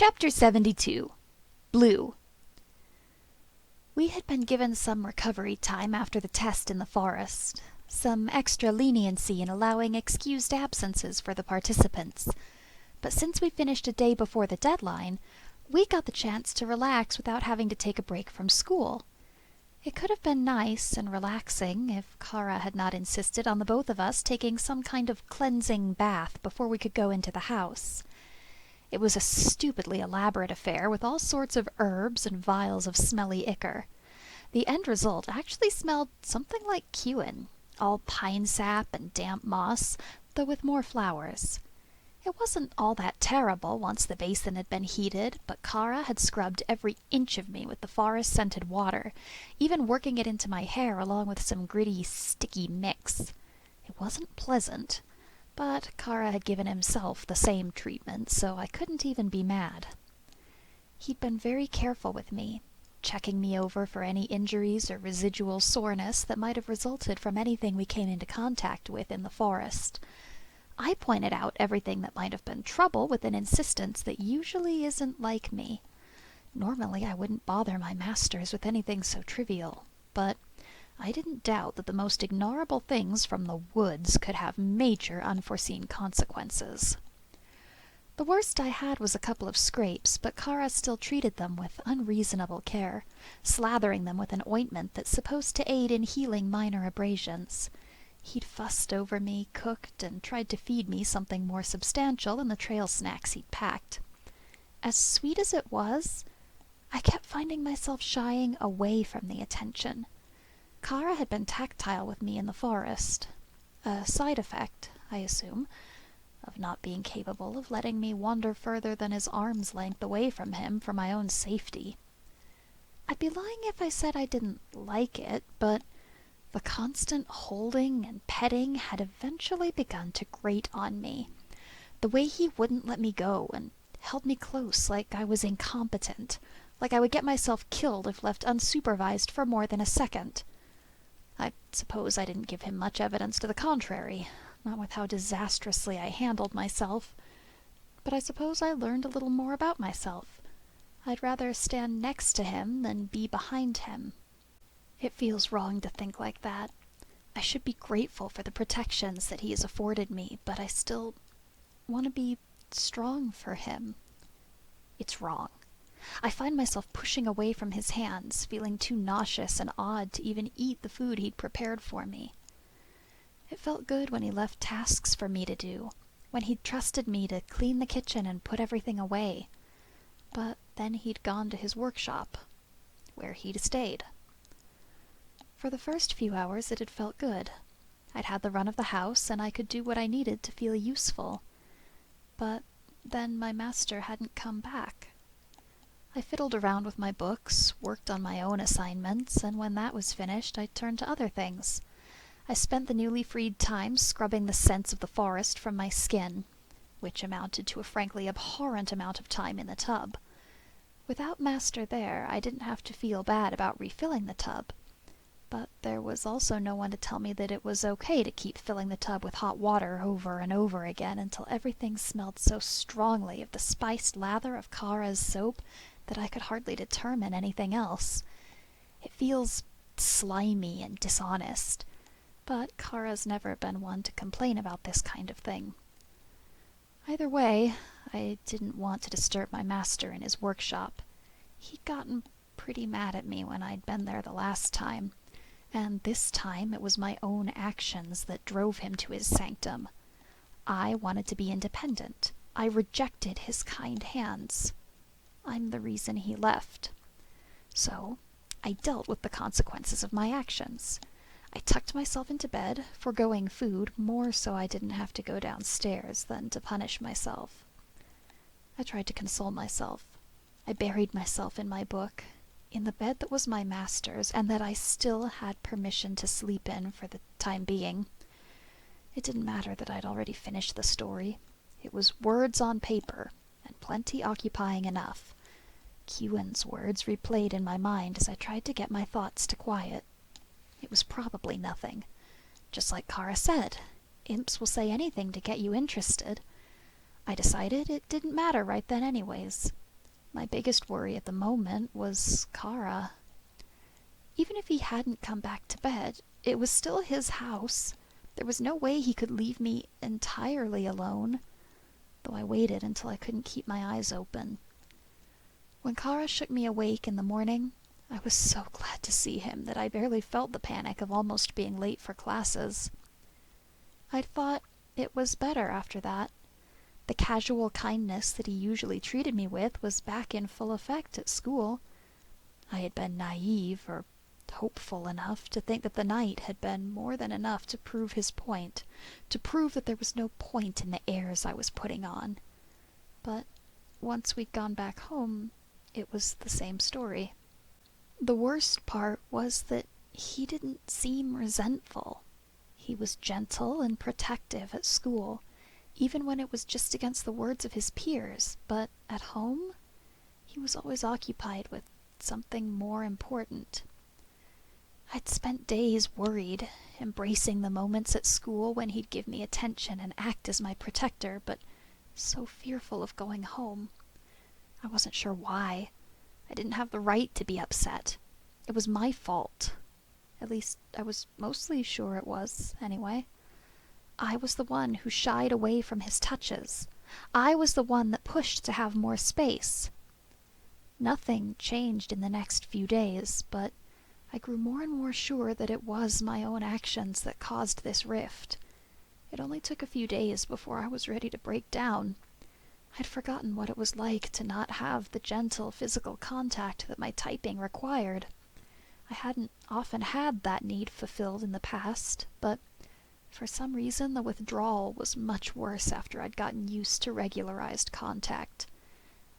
Chapter 72. Blue. We had been given some recovery time after the test in the forest, some extra leniency in allowing excused absences for the participants. But since we finished a day before the deadline, we got the chance to relax without having to take a break from school. It could have been nice and relaxing if Kara had not insisted on the both of us taking some kind of cleansing bath before we could go into the house. It was a stupidly elaborate affair with all sorts of herbs and vials of smelly ichor. The end result actually smelled something like Kewen, all pine sap and damp moss, though with more flowers. It wasn't all that terrible once the basin had been heated, but Kara had scrubbed every inch of me with the forest-scented water, even working it into my hair along with some gritty, sticky mix. It wasn't pleasant, but Kara had given himself the same treatment, so I couldn't even be mad. He'd been very careful with me, checking me over for any injuries or residual soreness that might have resulted from anything we came into contact with in the forest. I pointed out everything that might have been trouble with an insistence that usually isn't like me. Normally I wouldn't bother my masters with anything so trivial, but I didn't doubt that the most ignorable things from the woods could have major unforeseen consequences. The worst I had was a couple of scrapes, but Kara still treated them with unreasonable care, slathering them with an ointment that's supposed to aid in healing minor abrasions. He'd fussed over me, cooked, and tried to feed me something more substantial than the trail snacks he'd packed. As sweet as it was, I kept finding myself shying away from the attention. Kara had been tactile with me in the forest, a side effect, I assume, of not being capable of letting me wander further than his arm's length away from him for my own safety. I'd be lying if I said I didn't like it, but the constant holding and petting had eventually begun to grate on me. The way he wouldn't let me go and held me close like I was incompetent, like I would get myself killed if left unsupervised for more than a second. I suppose I didn't give him much evidence to the contrary, not with how disastrously I handled myself. But I suppose I learned a little more about myself. I'd rather stand next to him than be behind him. It feels wrong to think like that. I should be grateful for the protections that he has afforded me, but I still want to be strong for him. It's wrong. I find myself pushing away from his hands, feeling too nauseous and odd to even eat the food he'd prepared for me. It felt good when he left tasks for me to do, when he'd trusted me to clean the kitchen and put everything away. But then he'd gone to his workshop, where he'd stayed. For the first few hours it had felt good. I'd had the run of the house, and I could do what I needed to feel useful. But then my master hadn't come back. I fiddled around with my books, worked on my own assignments, and when that was finished I turned to other things. I spent the newly freed time scrubbing the scents of the forest from my skin, which amounted to a frankly abhorrent amount of time in the tub. Without master there, I didn't have to feel bad about refilling the tub. But there was also no one to tell me that it was okay to keep filling the tub with hot water over and over again until everything smelled so strongly of the spiced lather of Kara's soap that I could hardly determine anything else. It feels slimy and dishonest, but Kara's never been one to complain about this kind of thing. Either way, I didn't want to disturb my master in his workshop. He'd gotten pretty mad at me when I'd been there the last time, and this time it was my own actions that drove him to his sanctum. I wanted to be independent. I rejected his kind hands. I'm the reason he left. So I dealt with the consequences of my actions. I tucked myself into bed, foregoing food more so I didn't have to go downstairs than to punish myself. I tried to console myself. I buried myself in my book, in the bed that was my master's and that I still had permission to sleep in for the time being. It didn't matter that I'd already finished the story. It was words on paper, and plenty occupying enough. Kewen's words replayed in my mind as I tried to get my thoughts to quiet. It was probably nothing. Just like Kara said, imps will say anything to get you interested. I decided it didn't matter right then anyways. My biggest worry at the moment was Kara. Even if he hadn't come back to bed, it was still his house. There was no way he could leave me entirely alone, though I waited until I couldn't keep my eyes open. When Kara shook me awake in the morning, I was so glad to see him that I barely felt the panic of almost being late for classes. I'd thought it was better after that. The casual kindness that he usually treated me with was back in full effect at school. I had been naive, or hopeful enough, to think that the night had been more than enough to prove his point, to prove that there was no point in the airs I was putting on. But once we'd gone back home, it was the same story. The worst part was that he didn't seem resentful. He was gentle and protective at school, even when it was just against the words of his peers, but at home, he was always occupied with something more important. I'd spent days worried, embracing the moments at school when he'd give me attention and act as my protector, but so fearful of going home. I wasn't sure why. I didn't have the right to be upset. It was my fault. At least, I was mostly sure it was, anyway. I was the one who shied away from his touches. I was the one that pushed to have more space. Nothing changed in the next few days, but I grew more and more sure that it was my own actions that caused this rift. It only took a few days before I was ready to break down. I'd forgotten what it was like to not have the gentle physical contact that my typing required. I hadn't often had that need fulfilled in the past, but for some reason the withdrawal was much worse after I'd gotten used to regularized contact.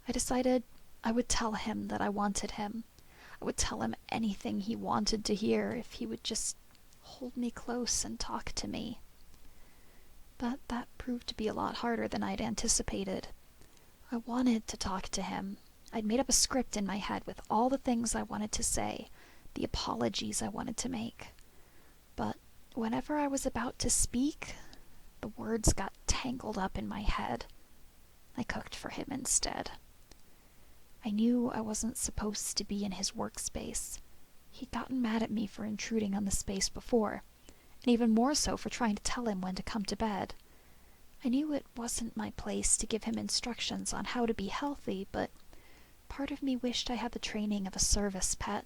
I decided I would tell him that I wanted him. I would tell him anything he wanted to hear if he would just hold me close and talk to me. But that proved to be a lot harder than I'd anticipated. I wanted to talk to him. I'd made up a script in my head with all the things I wanted to say, the apologies I wanted to make. But whenever I was about to speak, the words got tangled up in my head. I cooked for him instead. I knew I wasn't supposed to be in his workspace. He'd gotten mad at me for intruding on the space before, and even more so for trying to tell him when to come to bed. I knew it wasn't my place to give him instructions on how to be healthy, but part of me wished I had the training of a service pet.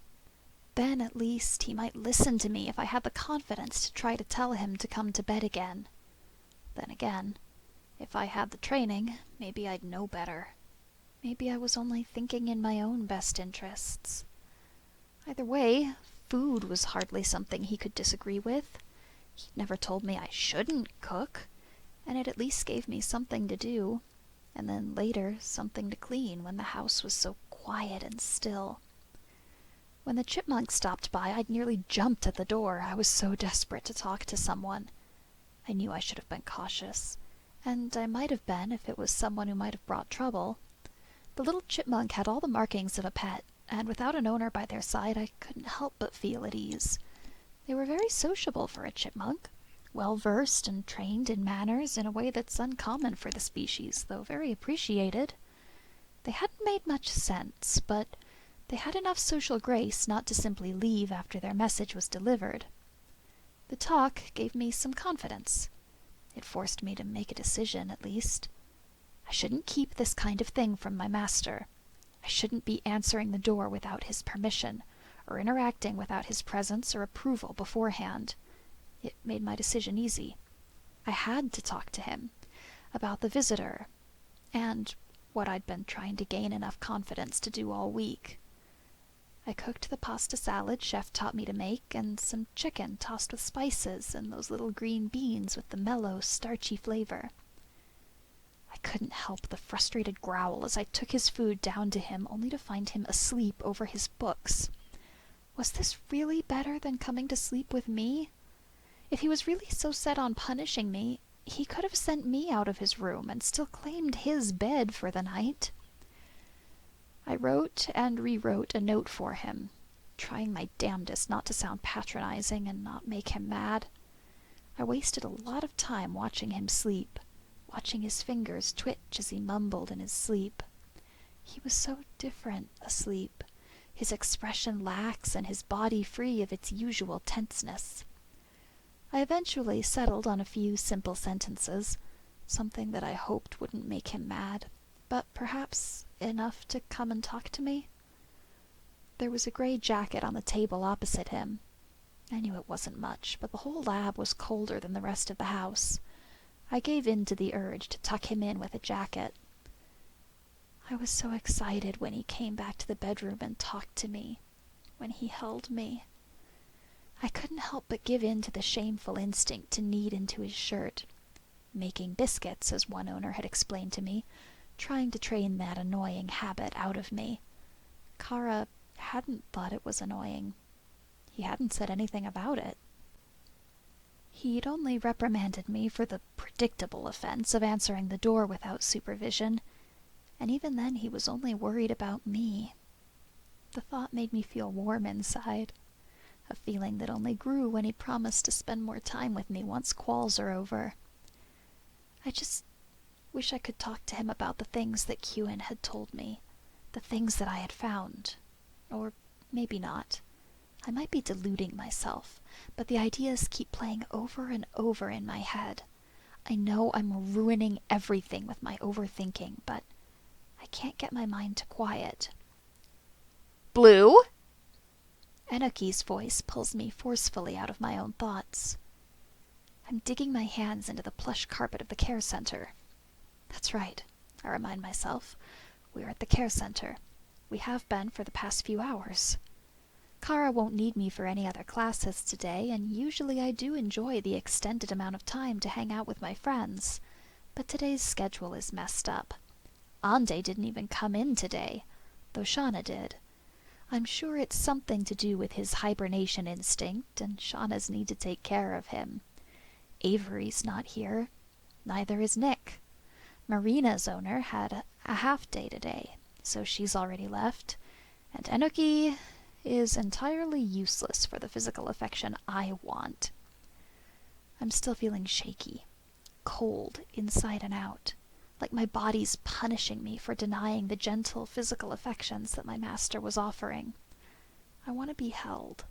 Then at least he might listen to me if I had the confidence to try to tell him to come to bed again. Then again, if I had the training, maybe I'd know better. Maybe I was only thinking in my own best interests. Either way, food was hardly something he could disagree with. He'd never told me I shouldn't cook, and it at least gave me something to do, and then later something to clean when the house was so quiet and still. When the chipmunk stopped by, I'd nearly jumped at the door. I was so desperate to talk to someone. I knew I should have been cautious, and I might have been if it was someone who might have brought trouble. The little chipmunk had all the markings of a pet, and without an owner by their side, I couldn't help but feel at ease. They were very sociable for a chipmunk, well-versed and trained in manners in a way that's uncommon for the species, though very appreciated. They hadn't made much sense, but they had enough social grace not to simply leave after their message was delivered. The talk gave me some confidence. It forced me to make a decision, at least. I shouldn't keep this kind of thing from my master. I shouldn't be answering the door without his permission, or interacting without his presence or approval beforehand. It made my decision easy. I had to talk to him about the visitor, and what I'd been trying to gain enough confidence to do all week. I cooked the pasta salad Chef taught me to make, and some chicken tossed with spices and those little green beans with the mellow, starchy flavor. I couldn't help the frustrated growl as I took his food down to him, only to find him asleep over his books. Was this really better than coming to sleep with me? If he was really so set on punishing me, he could have sent me out of his room and still claimed his bed for the night. I wrote and rewrote a note for him, trying my damnedest not to sound patronizing and not make him mad. I wasted a lot of time watching him sleep, watching his fingers twitch as he mumbled in his sleep. He was so different asleep, his expression lax and his body free of its usual tenseness. I eventually settled on a few simple sentences, something that I hoped wouldn't make him mad, but perhaps enough to come and talk to me. There was a gray jacket on the table opposite him. I knew it wasn't much, but the whole lab was colder than the rest of the house. I gave in to the urge to tuck him in with a jacket. I was so excited when he came back to the bedroom and talked to me, when he held me. I couldn't help but give in to the shameful instinct to knead into his shirt. Making biscuits, as one owner had explained to me, trying to train that annoying habit out of me. Kara hadn't thought it was annoying. He hadn't said anything about it. He'd only reprimanded me for the predictable offense of answering the door without supervision, and even then he was only worried about me. The thought made me feel warm inside, a feeling that only grew when he promised to spend more time with me once qualls are over. I just wish I could talk to him about the things that Kewin had told me, the things that I had found. Or maybe not. I might be deluding myself, but the ideas keep playing over and over in my head. I know I'm ruining everything with my overthinking, but I can't get my mind to quiet. "Blue?" Enoki's voice pulls me forcefully out of my own thoughts. I'm digging my hands into the plush carpet of the care center. That's right, I remind myself. We're at the care center. We have been for the past few hours. Kara won't need me for any other classes today, and usually I do enjoy the extended amount of time to hang out with my friends. But today's schedule is messed up. Ande didn't even come in today, though Shauna did. I'm sure it's something to do with his hibernation instinct, and Shauna's need to take care of him. Avery's not here. Neither is Nick. Marina's owner had a half day today, so she's already left. And Enoki is entirely useless for the physical affection I want. I'm still feeling shaky, cold inside and out, like my body's punishing me for denying the gentle physical affections that my master was offering. I want to be held,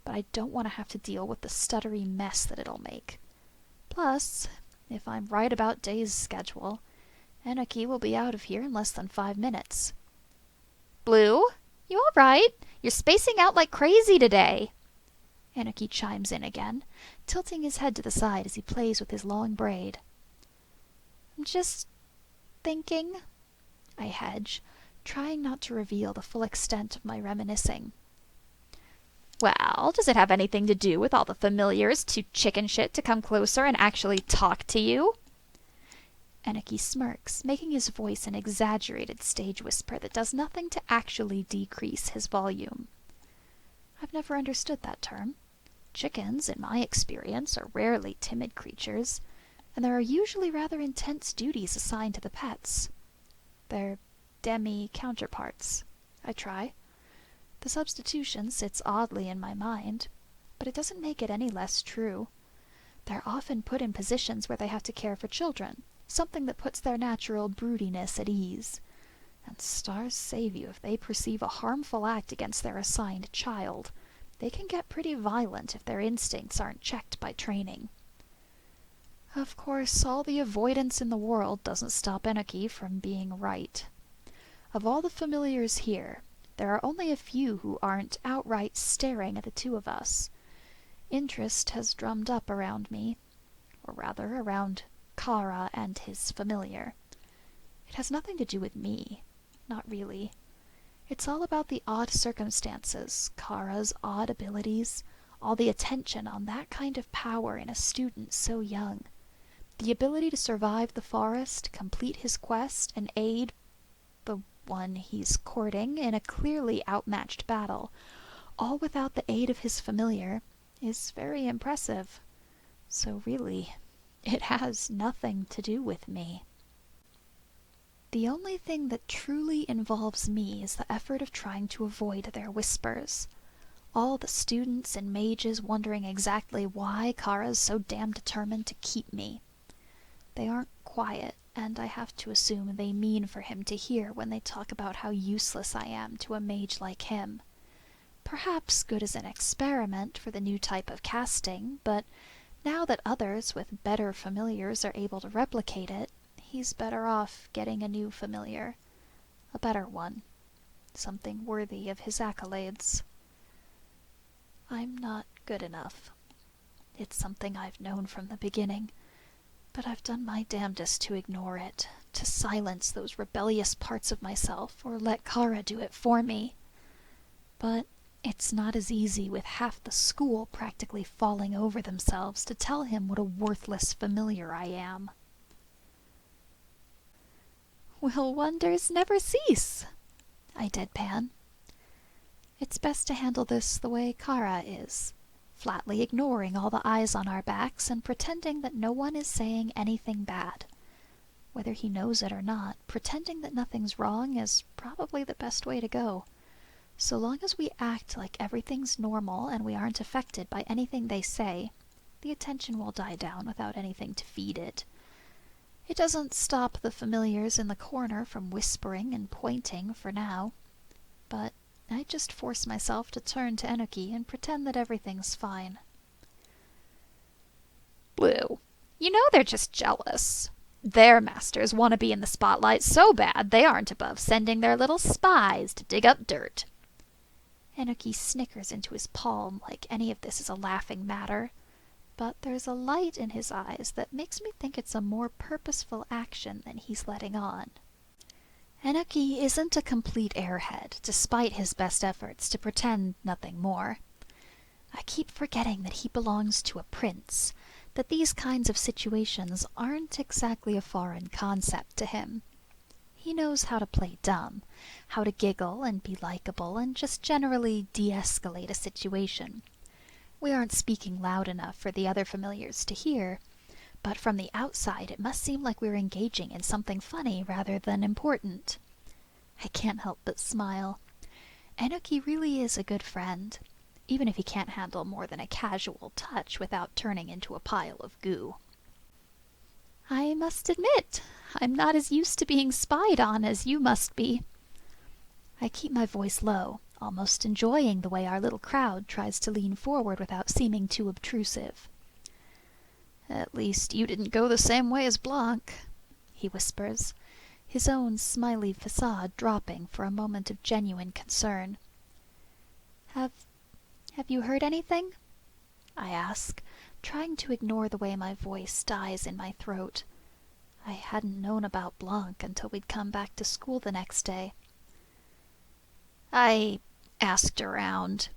but I don't want to have to deal with the stuttery mess that it'll make. Plus, if I'm right about Day's schedule, Enoki will be out of here in less than 5 minutes. "Blue, you all right? You're spacing out like crazy today." Enoki chimes in again, tilting his head to the side as he plays with his long braid. "I'm just thinking," I hedge, trying not to reveal the full extent of my reminiscing. "Well, does it have anything to do with all the familiars too chicken shit to come closer and actually talk to you?" Enoki smirks, making his voice an exaggerated stage whisper that does nothing to actually decrease his volume. I've never understood that term. Chickens, in my experience, are rarely timid creatures, and there are usually rather intense duties assigned to the pets. They're demi-counterparts. I try. The substitution sits oddly in my mind, but it doesn't make it any less true. They're often put in positions where they have to care for children, something that puts their natural broodiness at ease. And stars save you if they perceive a harmful act against their assigned child. They can get pretty violent if their instincts aren't checked by training. Of course, all the avoidance in the world doesn't stop Enoki from being right. Of all the familiars here, there are only a few who aren't outright staring at the two of us. Interest has drummed up around me, or rather around Kara and his familiar. It has nothing to do with me. Not really. It's all about the odd circumstances, Kara's odd abilities, all the attention on that kind of power in a student so young. The ability to survive the forest, complete his quest, and aid the one he's courting in a clearly outmatched battle, all without the aid of his familiar, is very impressive. So really, it has nothing to do with me. The only thing that truly involves me is the effort of trying to avoid their whispers. All the students and mages wondering exactly why Kara's so damn determined to keep me. They aren't quiet, and I have to assume they mean for him to hear when they talk about how useless I am to a mage like him. Perhaps good as an experiment for the new type of casting, but now that others with better familiars are able to replicate it, he's better off getting a new familiar. A better one. Something worthy of his accolades. I'm not good enough. It's something I've known from the beginning, but I've done my damnedest to ignore it, to silence those rebellious parts of myself, or let Kara do it for me. But it's not as easy with half the school practically falling over themselves to tell him what a worthless familiar I am. "Will wonders never cease?" I deadpan. It's best to handle this the way Kara is, flatly ignoring all the eyes on our backs and pretending that no one is saying anything bad. Whether he knows it or not, pretending that nothing's wrong is probably the best way to go. So long as we act like everything's normal and we aren't affected by anything they say, the attention will die down without anything to feed it. It doesn't stop the familiars in the corner from whispering and pointing for now, but I just force myself to turn to Enoki and pretend that everything's fine. "Blue, you know they're just jealous. Their masters want to be in the spotlight so bad they aren't above sending their little spies to dig up dirt." Enoki snickers into his palm like any of this is a laughing matter, but there's a light in his eyes that makes me think it's a more purposeful action than he's letting on. Enoki isn't a complete airhead, despite his best efforts to pretend nothing more. I keep forgetting that he belongs to a prince, that these kinds of situations aren't exactly a foreign concept to him. He knows how to play dumb, how to giggle and be likable and just generally de-escalate a situation. We aren't speaking loud enough for the other familiars to hear, but from the outside it must seem like we're engaging in something funny rather than important. I can't help but smile. Enoki really is a good friend, even if he can't handle more than a casual touch without turning into a pile of goo. I must admit, I'm not as used to being spied on as you must be. I keep my voice low, almost enjoying the way our little crowd tries to lean forward without seeming too obtrusive. "At least you didn't go the same way as Blanc," he whispers, his own smiley facade dropping for a moment of genuine concern. Have you heard anything?" I ask, trying to ignore the way my voice dies in my throat. I hadn't known about Blanc until we'd come back to school the next day. "I asked around,"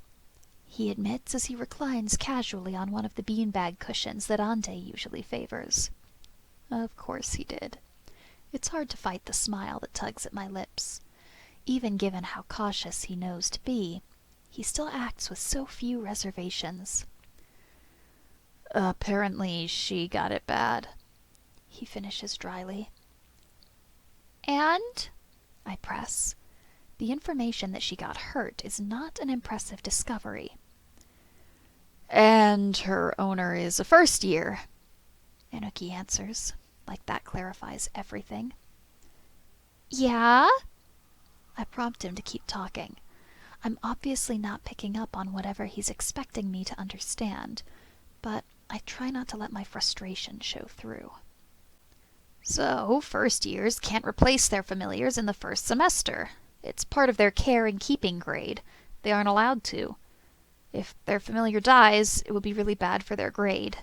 he admits as he reclines casually on one of the beanbag cushions that Ande usually favors. Of course he did. It's hard to fight the smile that tugs at my lips. Even given how cautious he knows to be, he still acts with so few reservations. "Apparently she got it bad," he finishes dryly. "And?" I press. The information that she got hurt is not an impressive discovery. "And her owner is a first year," Enoki answers, like that clarifies everything. "Yeah?" I prompt him to keep talking. I'm obviously not picking up on whatever he's expecting me to understand, but I try not to let my frustration show through. "So, first years can't replace their familiars in the first semester. It's part of their care and keeping grade. They aren't allowed to. If their familiar dies, it would be really bad for their grade,"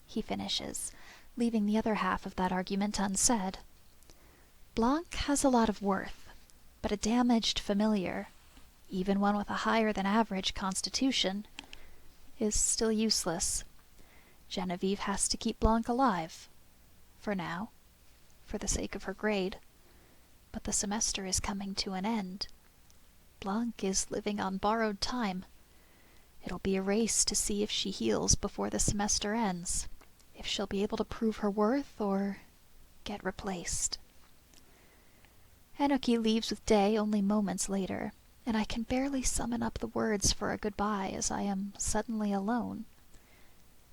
he finishes, leaving the other half of that argument unsaid. Blanc has a lot of worth, but a damaged familiar, even one with a higher than average constitution, is still useless. Genevieve has to keep Blanc alive. For now. For the sake of her grade. But the semester is coming to an end. Blanc is living on borrowed time. It'll be a race to see if she heals before the semester ends, if she'll be able to prove her worth or get replaced. Enoki leaves with Day only moments later, and I can barely summon up the words for a goodbye as I am suddenly alone.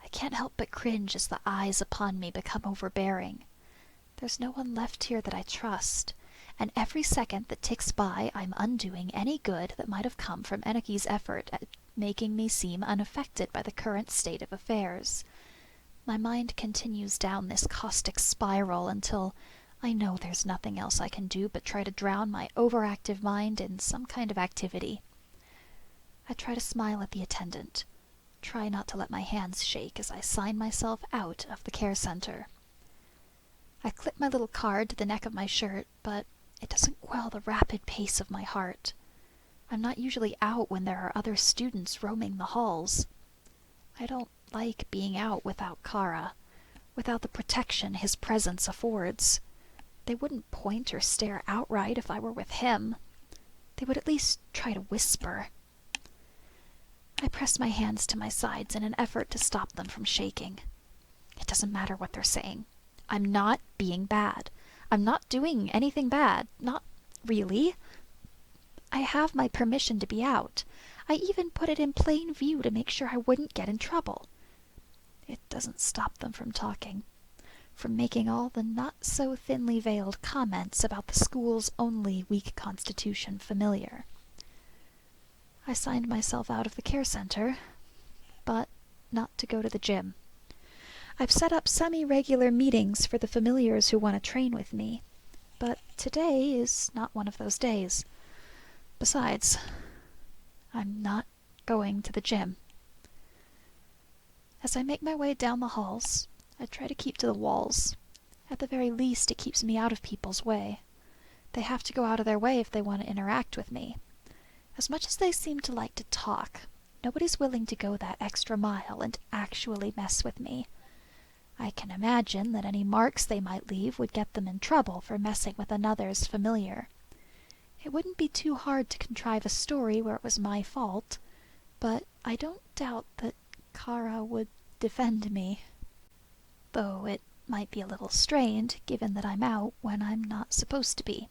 I can't help but cringe as the eyes upon me become overbearing. There's no one left here that I trust, and every second that ticks by I'm undoing any good that might have come from Eniki's effort at making me seem unaffected by the current state of affairs. My mind continues down this caustic spiral until I know there's nothing else I can do but try to drown my overactive mind in some kind of activity. I try to smile at the attendant, try not to let my hands shake as I sign myself out of the care center. I clip my little card to the neck of my shirt, but it doesn't quell the rapid pace of my heart. I'm not usually out when there are other students roaming the halls. I don't like being out without Kara, without the protection his presence affords. They wouldn't point or stare outright if I were with him. They would at least try to whisper. I press my hands to my sides in an effort to stop them from shaking. It doesn't matter what they're saying. I'm not being bad. I'm not doing anything bad. Not really. I have my permission to be out. I even put it in plain view to make sure I wouldn't get in trouble. It doesn't stop them from talking, from making all the not-so-thinly veiled comments about the school's only weak constitution familiar. I signed myself out of the care center, but not to go to the gym. I've set up semi-regular meetings for the familiars who want to train with me, but today is not one of those days. Besides, I'm not going to the gym. As I make my way down the halls, I try to keep to the walls. At the very least, it keeps me out of people's way. They have to go out of their way if they want to interact with me. As much as they seem to like to talk, nobody's willing to go that extra mile and actually mess with me. I can imagine that any marks they might leave would get them in trouble for messing with another's familiar. It wouldn't be too hard to contrive a story where it was my fault, but I don't doubt that Kara would defend me. Though it might be a little strained, given that I'm out when I'm not supposed to be.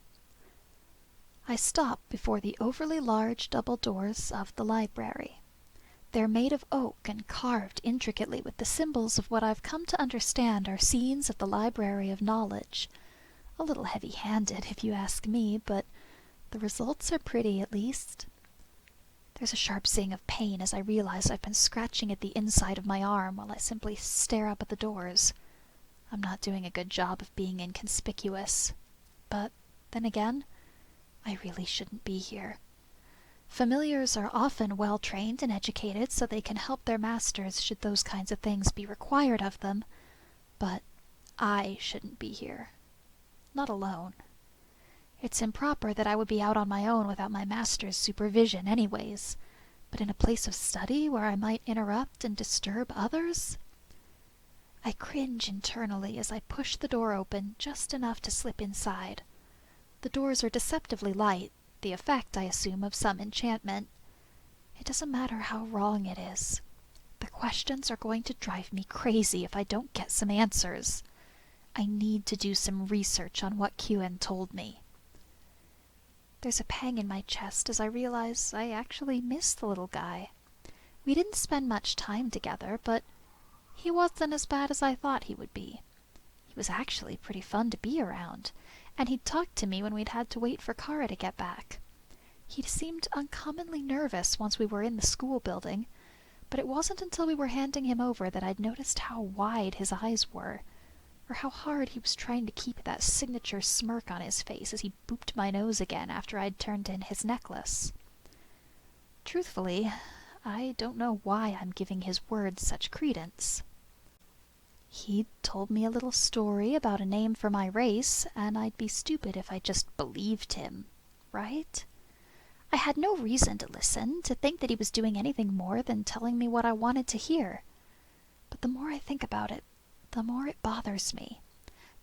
I stop before the overly large double doors of the library. They're made of oak and carved intricately with the symbols of what I've come to understand are scenes of the Library of Knowledge. A little heavy-handed, if you ask me, but the results are pretty, at least. There's a sharp zing of pain as I realize I've been scratching at the inside of my arm while I simply stare up at the doors. I'm not doing a good job of being inconspicuous. But then again, I really shouldn't be here. Familiars are often well-trained and educated so they can help their masters should those kinds of things be required of them. But I shouldn't be here. Not alone. It's improper that I would be out on my own without my master's supervision anyways. But in a place of study where I might interrupt and disturb others? I cringe internally as I push the door open just enough to slip inside. The doors are deceptively light, the effect, I assume, of some enchantment. It doesn't matter how wrong it is. The questions are going to drive me crazy if I don't get some answers. I need to do some research on what Kuen told me. There's a pang in my chest as I realize I actually miss the little guy. We didn't spend much time together, but he wasn't as bad as I thought he would be. He was actually pretty fun to be around, and he'd talked to me when we'd had to wait for Kara to get back. He'd seemed uncommonly nervous once we were in the school building, but it wasn't until we were handing him over that I'd noticed how wide his eyes were, or how hard he was trying to keep that signature smirk on his face as he booped my nose again after I'd turned in his necklace. Truthfully, I don't know why I'm giving his words such credence. He'd told me a little story about a name for my race, and I'd be stupid if I just believed him, right? I had no reason to listen, to think that he was doing anything more than telling me what I wanted to hear. But the more I think about it, the more it bothers me.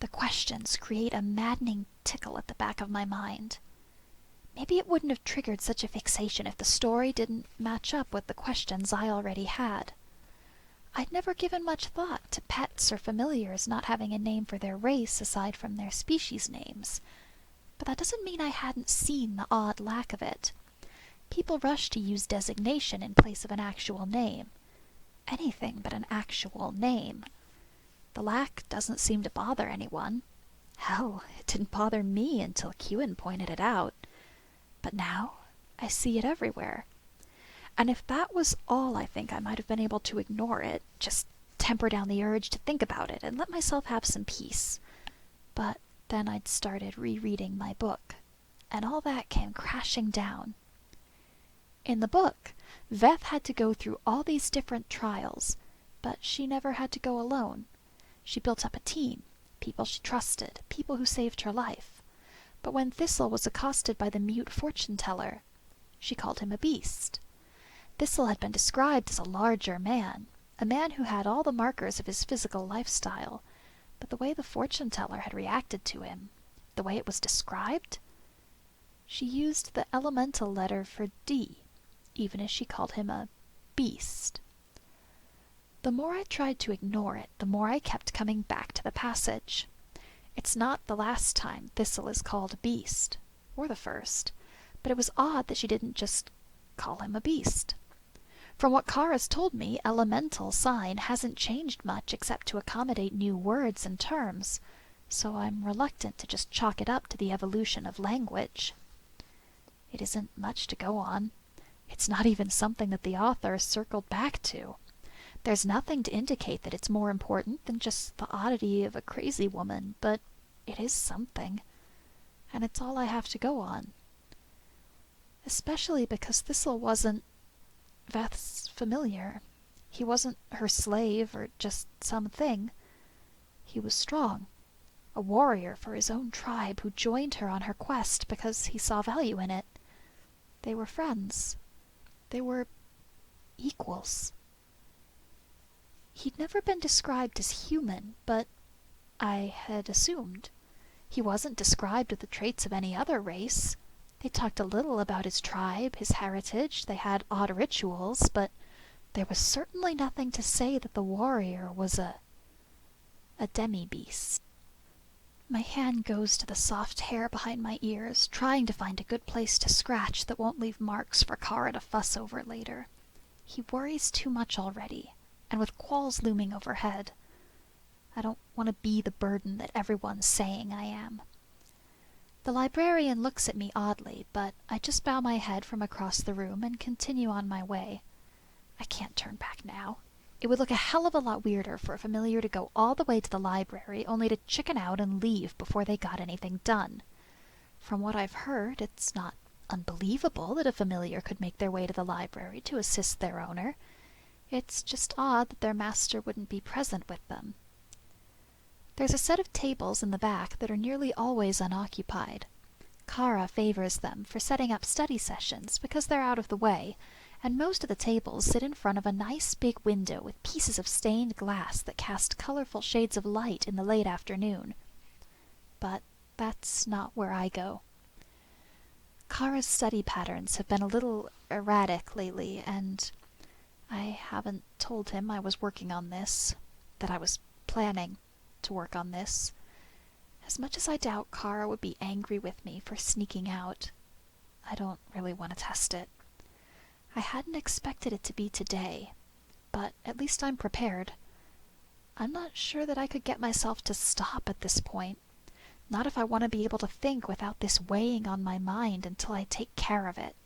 The questions create a maddening tickle at the back of my mind. Maybe it wouldn't have triggered such a fixation if the story didn't match up with the questions I already had. I'd never given much thought to pets or familiars not having a name for their race aside from their species names. But that doesn't mean I hadn't seen the odd lack of it. People rush to use designation in place of an actual name. Anything but an actual name. The lack doesn't seem to bother anyone. Hell, it didn't bother me until Kewen pointed it out. But now I see it everywhere. And if that was all, I think I might have been able to ignore it, just temper down the urge to think about it and let myself have some peace. But then I'd started rereading my book, and all that came crashing down. In the book, Veth had to go through all these different trials, but she never had to go alone. She built up a team, people she trusted, people who saved her life. But when Thistle was accosted by the mute fortune-teller, she called him a beast. Thistle had been described as a larger man, a man who had all the markers of his physical lifestyle, but the way the fortune-teller had reacted to him, the way it was described, she used the elemental letter for D, even as she called him a beast. The more I tried to ignore it, the more I kept coming back to the passage. It's not the last time Thistle is called a beast, or the first, but it was odd that she didn't just call him a beast. From what Kara's told me, elemental sign hasn't changed much except to accommodate new words and terms, so I'm reluctant to just chalk it up to the evolution of language. It isn't much to go on. It's not even something that the author circled back to. There's nothing to indicate that it's more important than just the oddity of a crazy woman, but it is something, and it's all I have to go on. Especially because Thistle wasn't Veth's familiar. He wasn't her slave or just something. He was strong, a warrior for his own tribe who joined her on her quest because he saw value in it. They were friends. They were equals. He'd never been described as human, but I had assumed. He wasn't described with the traits of any other race. They talked a little about his tribe, his heritage, they had odd rituals, but there was certainly nothing to say that the warrior was a demi-beast. My hand goes to the soft hair behind my ears, trying to find a good place to scratch that won't leave marks for Kara to fuss over later. He worries too much already, and with qualls looming overhead, I don't want to be the burden that everyone's saying I am. The librarian looks at me oddly, but I just bow my head from across the room and continue on my way. I can't turn back now. It would look a hell of a lot weirder for a familiar to go all the way to the library only to chicken out and leave before they got anything done. From what I've heard, it's not unbelievable that a familiar could make their way to the library to assist their owner. It's just odd that their master wouldn't be present with them. There's a set of tables in the back that are nearly always unoccupied. Kara favors them for setting up study sessions because they're out of the way, and most of the tables sit in front of a nice big window with pieces of stained glass that cast colorful shades of light in the late afternoon. But that's not where I go. Kara's study patterns have been a little erratic lately, and I haven't told him I was working on this, that I was planning to work on this. As much as I doubt Kara would be angry with me for sneaking out, I don't really want to test it. I hadn't expected it to be today, but at least I'm prepared. I'm not sure that I could get myself to stop at this point, not if I want to be able to think without this weighing on my mind until I take care of it.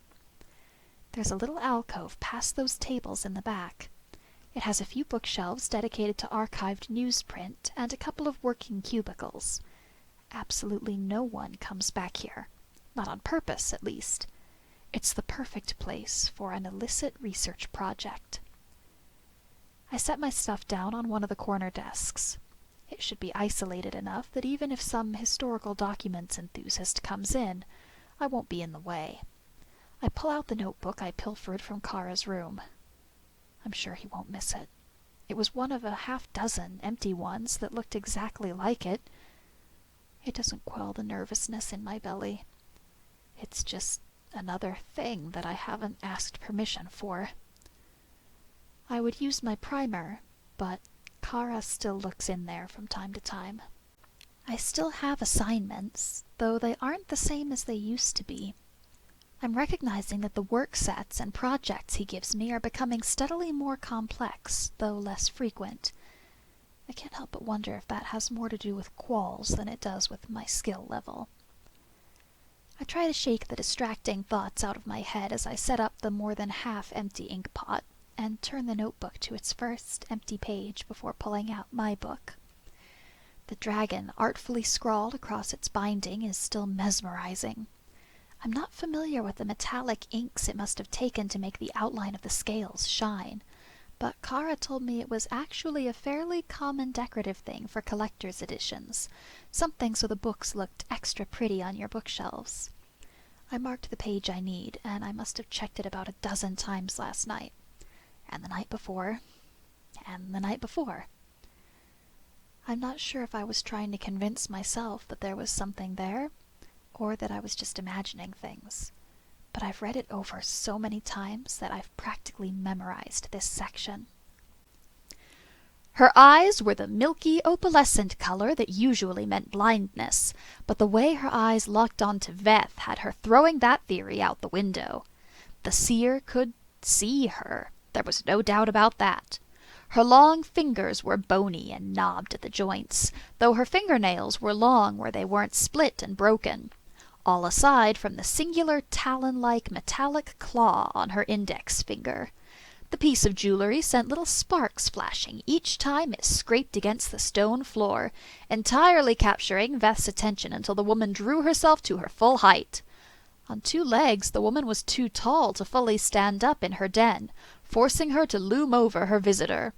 There's a little alcove past those tables in the back. It has a few bookshelves dedicated to archived newsprint and a couple of working cubicles. Absolutely no one comes back here. Not on purpose, at least. It's the perfect place for an illicit research project. I set my stuff down on one of the corner desks. It should be isolated enough that even if some historical documents enthusiast comes in, I won't be in the way. I pull out the notebook I pilfered from Kara's room. I'm sure he won't miss it. It was one of a half-dozen empty ones that looked exactly like it. It doesn't quell the nervousness in my belly. It's just another thing that I haven't asked permission for. I would use my primer, but Kara still looks in there from time to time. I still have assignments, though they aren't the same as they used to be. I'm recognizing that the work sets and projects he gives me are becoming steadily more complex, though less frequent. I can't help but wonder if that has more to do with qualls than it does with my skill level. I try to shake the distracting thoughts out of my head as I set up the more than half-empty ink pot and turn the notebook to its first empty page before pulling out my book. The dragon artfully scrawled across its binding is still mesmerizing. I'm not familiar with the metallic inks it must have taken to make the outline of the scales shine, but Kara told me it was actually a fairly common decorative thing for collector's editions, something so the books looked extra pretty on your bookshelves. I marked the page I need, and I must have checked it about 12 times last night, and the night before, and the night before. I'm not sure if I was trying to convince myself that there was something there, or that I was just imagining things, but I've read it over so many times that I've practically memorized this section. Her eyes were the milky opalescent color that usually meant blindness, but the way her eyes locked onto Veth had her throwing that theory out the window. The seer could see her. There was no doubt about that. Her long fingers were bony and knobbed at the joints, though her fingernails were long where they weren't split and broken, all aside from the singular talon-like metallic claw on her index finger. The piece of jewelry sent little sparks flashing each time it scraped against the stone floor, entirely capturing Veth's attention until the woman drew herself to her full height. On 2 legs, the woman was too tall to fully stand up in her den, forcing her to loom over her visitor.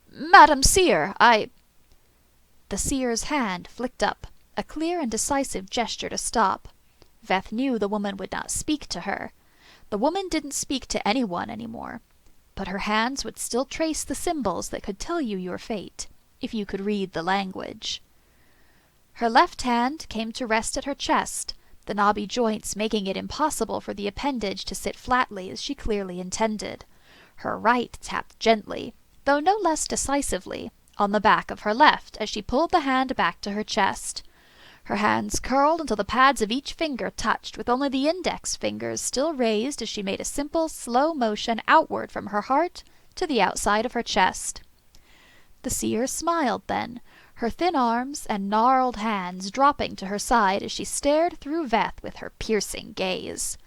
"Madam Seer, I—" The seer's hand flicked up, a clear and decisive gesture to stop. Veth knew the woman would not speak to her. The woman didn't speak to anyone anymore, but her hands would still trace the symbols that could tell you your fate, if you could read the language. Her left hand came to rest at her chest, the knobby joints making it impossible for the appendage to sit flatly as she clearly intended. Her right tapped gently, though no less decisively, on the back of her left as she pulled the hand back to her chest. Her hands curled until the pads of each finger touched, with only the index fingers still raised as she made a simple, slow motion outward from her heart to the outside of her chest. The seer smiled then, her thin arms and gnarled hands dropping to her side as she stared through Veth with her piercing gaze.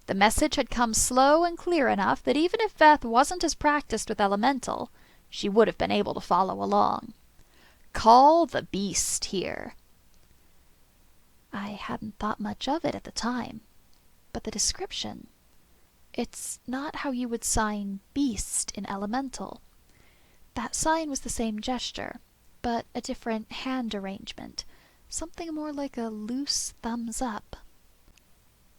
The message had come slow and clear enough that even if Veth wasn't as practiced with elemental, she would have been able to follow along. Call the beast here. I hadn't thought much of it at the time, but the description. It's not how you would sign beast in elemental. That sign was the same gesture, but a different hand arrangement, something more like a loose thumbs up.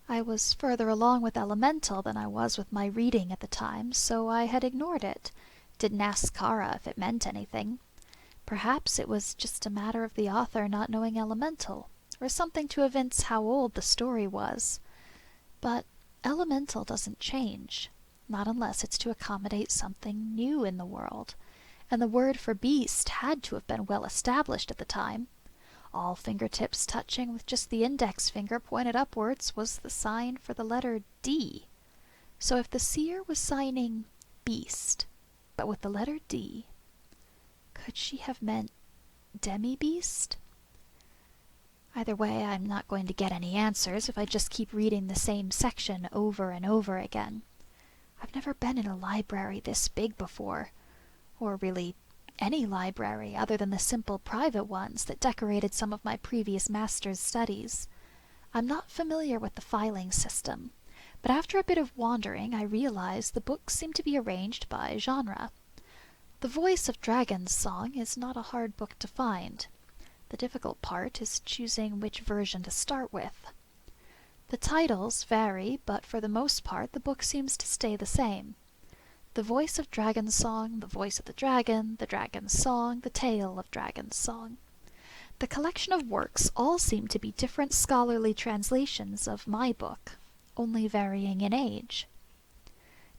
I was further along with elemental than I was with my reading at the time, so I had ignored it. Didn't ask Kara if it meant anything. Perhaps it was just a matter of the author not knowing elemental, or something to evince how old the story was. But elemental doesn't change, not unless it's to accommodate something new in the world, and the word for beast had to have been well established at the time. All fingertips touching with just the index finger pointed upwards was the sign for the letter D. So if the seer was signing beast, but with the letter D, could she have meant demi-beast? Either way, I'm not going to get any answers if I just keep reading the same section over and over again. I've never been in a library this big before, or really any library other than the simple private ones that decorated some of my previous master's studies. I'm not familiar with the filing system, but after a bit of wandering I realized the books seem to be arranged by genre. The Voice of Dragon's Song is not a hard book to find. The difficult part is choosing which version to start with. The titles vary, but for the most part the book seems to stay the same. The Voice of Dragon's Song, The Voice of the Dragon's Song, The Tale of Dragon's Song. The collection of works all seem to be different scholarly translations of my book, only varying in age.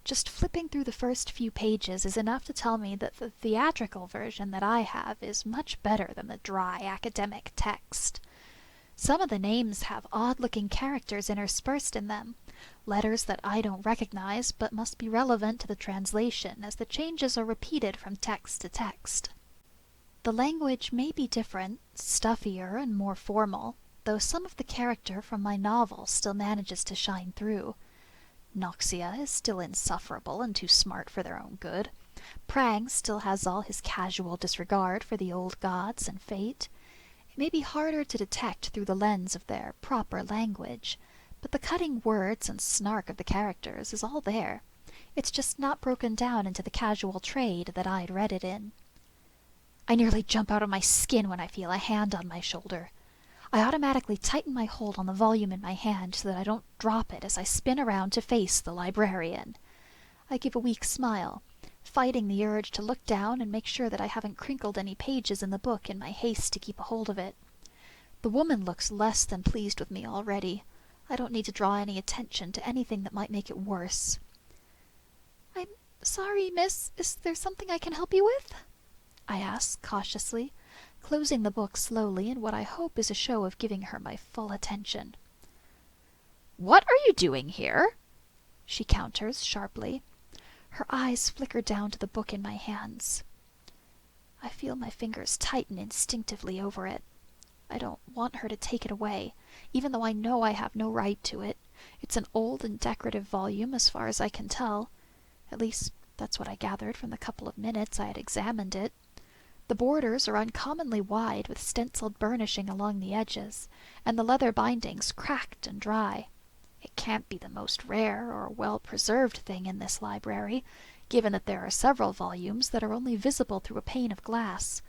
Just flipping through the first few pages is enough to tell me that the theatrical version that I have is much better than the dry academic text. Some of the names have odd-looking characters interspersed in them, letters that I don't recognize but must be relevant to the translation as the changes are repeated from text to text. The language may be different, stuffier and more formal, though some of the character from my novel still manages to shine through. Noxia is still insufferable and too smart for their own good. Prang still has all his casual disregard for the old gods and fate. It may be harder to detect through the lens of their proper language, but the cutting words and snark of the characters is all there. It's just not broken down into the casual trade that I'd read it in. I nearly jump out of my skin when I feel a hand on my shoulder. I automatically tighten my hold on the volume in my hand so that I don't drop it as I spin around to face the librarian. I give a weak smile, fighting the urge to look down and make sure that I haven't crinkled any pages in the book in my haste to keep a hold of it. The woman looks less than pleased with me already. I don't need to draw any attention to anything that might make it worse. "I'm sorry, miss. Is there something I can help you with?" I ask cautiously, closing the book slowly in what I hope is a show of giving her my full attention. "What are you doing here?" she counters sharply. Her eyes flicker down to the book in my hands. I feel my fingers tighten instinctively over it. I don't want her to take it away, even though I know I have no right to it. It's an old and decorative volume as far as I can tell. At least, that's what I gathered from the couple of minutes I had examined it. The borders are uncommonly wide, with stenciled burnishing along the edges, and the leather bindings cracked and dry. It can't be the most rare or well-preserved thing in this library, given that there are several volumes that are only visible through a pane of glass,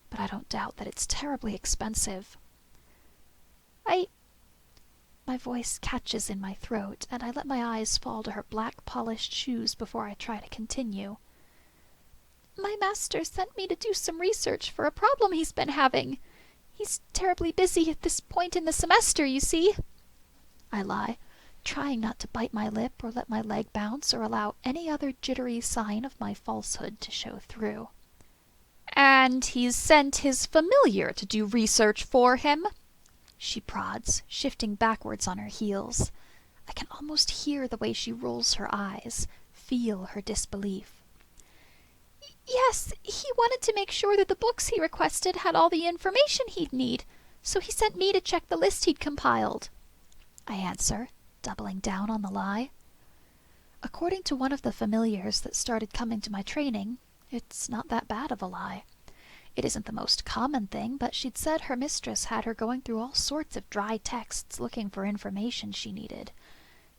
but I don't doubt that it's terribly expensive. My voice catches in my throat, and I let my eyes fall to her black polished shoes before I try to continue. "My master sent me to do some research for a problem he's been having. He's terribly busy at this point in the semester, you see," I lie, trying not to bite my lip or let my leg bounce or allow any other jittery sign of my falsehood to show through. "And he's sent his familiar to do research for him?" she prods, shifting backwards on her heels. I can almost hear the way she rolls her eyes, feel her disbelief. "Yes, he wanted to make sure that the books he requested had all the information he'd need, so he sent me to check the list he'd compiled," I answer, doubling down on the lie. According to one of the familiars that started coming to my training, it's not that bad of a lie. It isn't the most common thing, but she'd said her mistress had her going through all sorts of dry texts looking for information she needed.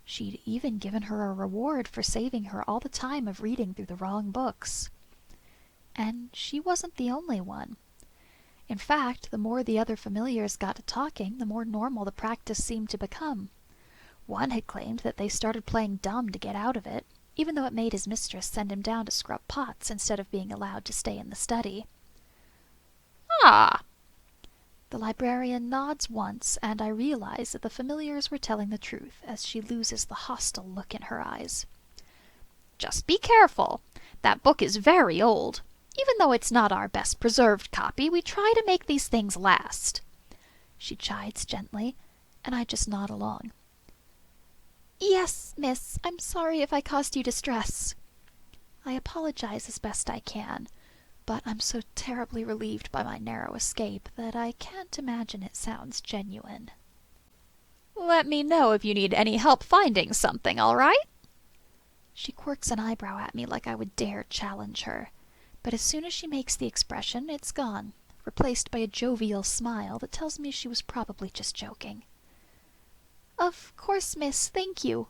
She'd even given her a reward for saving her all the time of reading through the wrong books. And she wasn't the only one. In fact, the more the other familiars got to talking, the more normal the practice seemed to become. One had claimed that they started playing dumb to get out of it, even though it made his mistress send him down to scrub pots instead of being allowed to stay in the study. "Ah!" The librarian nods once, and I realize that the familiars were telling the truth as she loses the hostile look in her eyes. "Just be careful. That book is very old. Even though it's not our best preserved copy, we try to make these things last." She chides gently, and I just nod along. "Yes, miss, I'm sorry if I caused you distress." I apologize as best I can, but I'm so terribly relieved by my narrow escape that I can't imagine it sounds genuine. "Let me know if you need any help finding something, all right?" She quirks an eyebrow at me like I would dare challenge her, but as soon as she makes the expression, it's gone, replaced by a jovial smile that tells me she was probably just joking. "Of course, miss, thank you."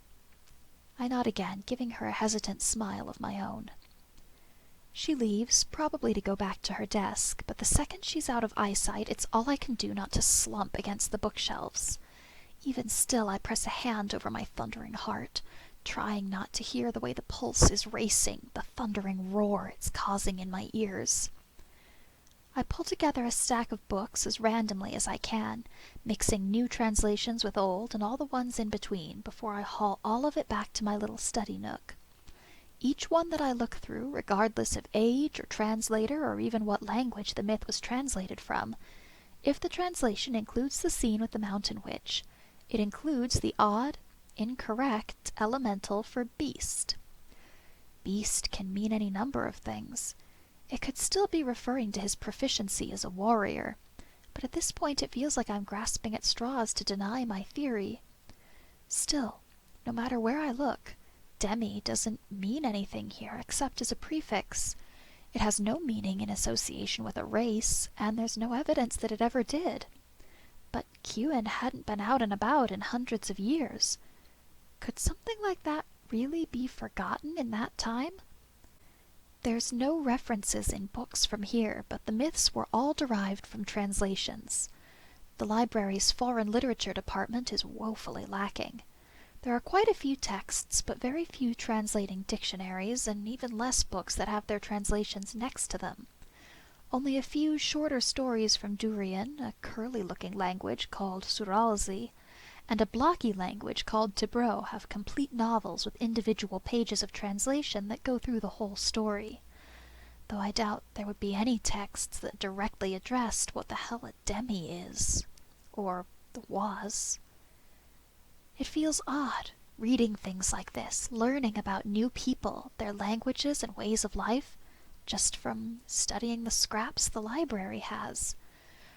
I nod again, giving her a hesitant smile of my own. She leaves, probably to go back to her desk, but the second she's out of eyesight, it's all I can do not to slump against the bookshelves. Even still, I press a hand over my thundering heart, trying not to hear the way the pulse is racing, the thundering roar it's causing in my ears. I pull together a stack of books as randomly as I can, mixing new translations with old and all the ones in between, before I haul all of it back to my little study nook. Each one that I look through, regardless of age or translator or even what language the myth was translated from, if the translation includes the scene with the mountain witch, it includes the odd, incorrect elemental for beast. Beast can mean any number of things. It could still be referring to his proficiency as a warrior, but at this point it feels like I'm grasping at straws to deny my theory. Still, no matter where I look, demi doesn't mean anything here except as a prefix. It has no meaning in association with a race, and there's no evidence that it ever did. But Kewin hadn't been out and about in hundreds of years. Could something like that really be forgotten in that time? There's no references in books from here, but the myths were all derived from translations. The library's foreign literature department is woefully lacking. There are quite a few texts, but very few translating dictionaries, and even less books that have their translations next to them. Only a few shorter stories from Durian, a curly-looking language called Suralzi, and a blocky language called Tibro have complete novels with individual pages of translation that go through the whole story. Though I doubt there would be any texts that directly addressed what the hell a demi is. Or was. It feels odd, reading things like this, learning about new people, their languages and ways of life, just from studying the scraps the library has.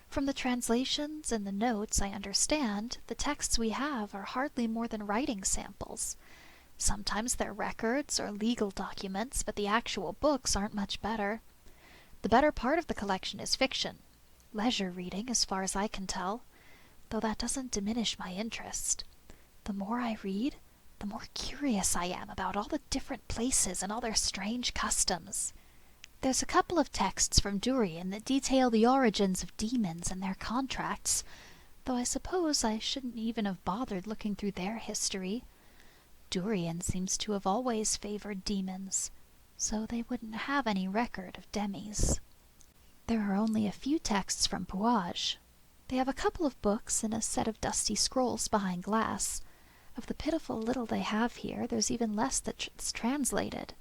From the translations and the notes I understand, the texts we have are hardly more than writing samples. Sometimes they're records or legal documents, but the actual books aren't much better. The better part of the collection is fiction. Leisure reading, as far as I can tell, though that doesn't diminish my interest. The more I read, the more curious I am about all the different places and all their strange customs. There's a couple of texts from Durian that detail the origins of demons and their contracts, though I suppose I shouldn't even have bothered looking through their history. Durian seems to have always favored demons, so they wouldn't have any record of demis. There are only a few texts from Puaj. They have a couple of books and a set of dusty scrolls behind glass. Of the pitiful little they have here, there's even less that's translated.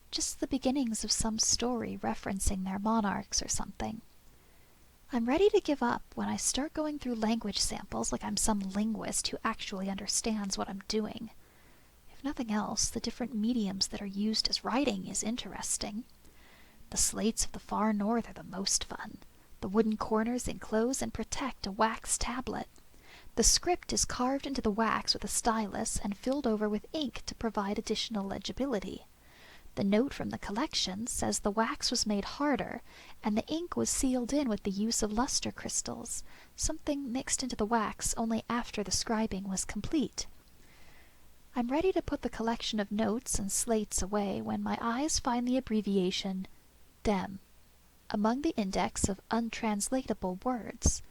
Just the beginnings of some story referencing their monarchs or something. I'm ready to give up when I start going through language samples like I'm some linguist who actually understands what I'm doing. If nothing else, the different mediums that are used as writing is interesting. The slates of the far north are the most fun. The wooden corners enclose and protect a wax tablet. The script is carved into the wax with a stylus and filled over with ink to provide additional legibility. The note from the collection says the wax was made harder, and the ink was sealed in with the use of luster crystals, something mixed into the wax only after the scribing was complete. I'm ready to put the collection of notes and slates away when my eyes find the abbreviation DEM among the index of untranslatable words.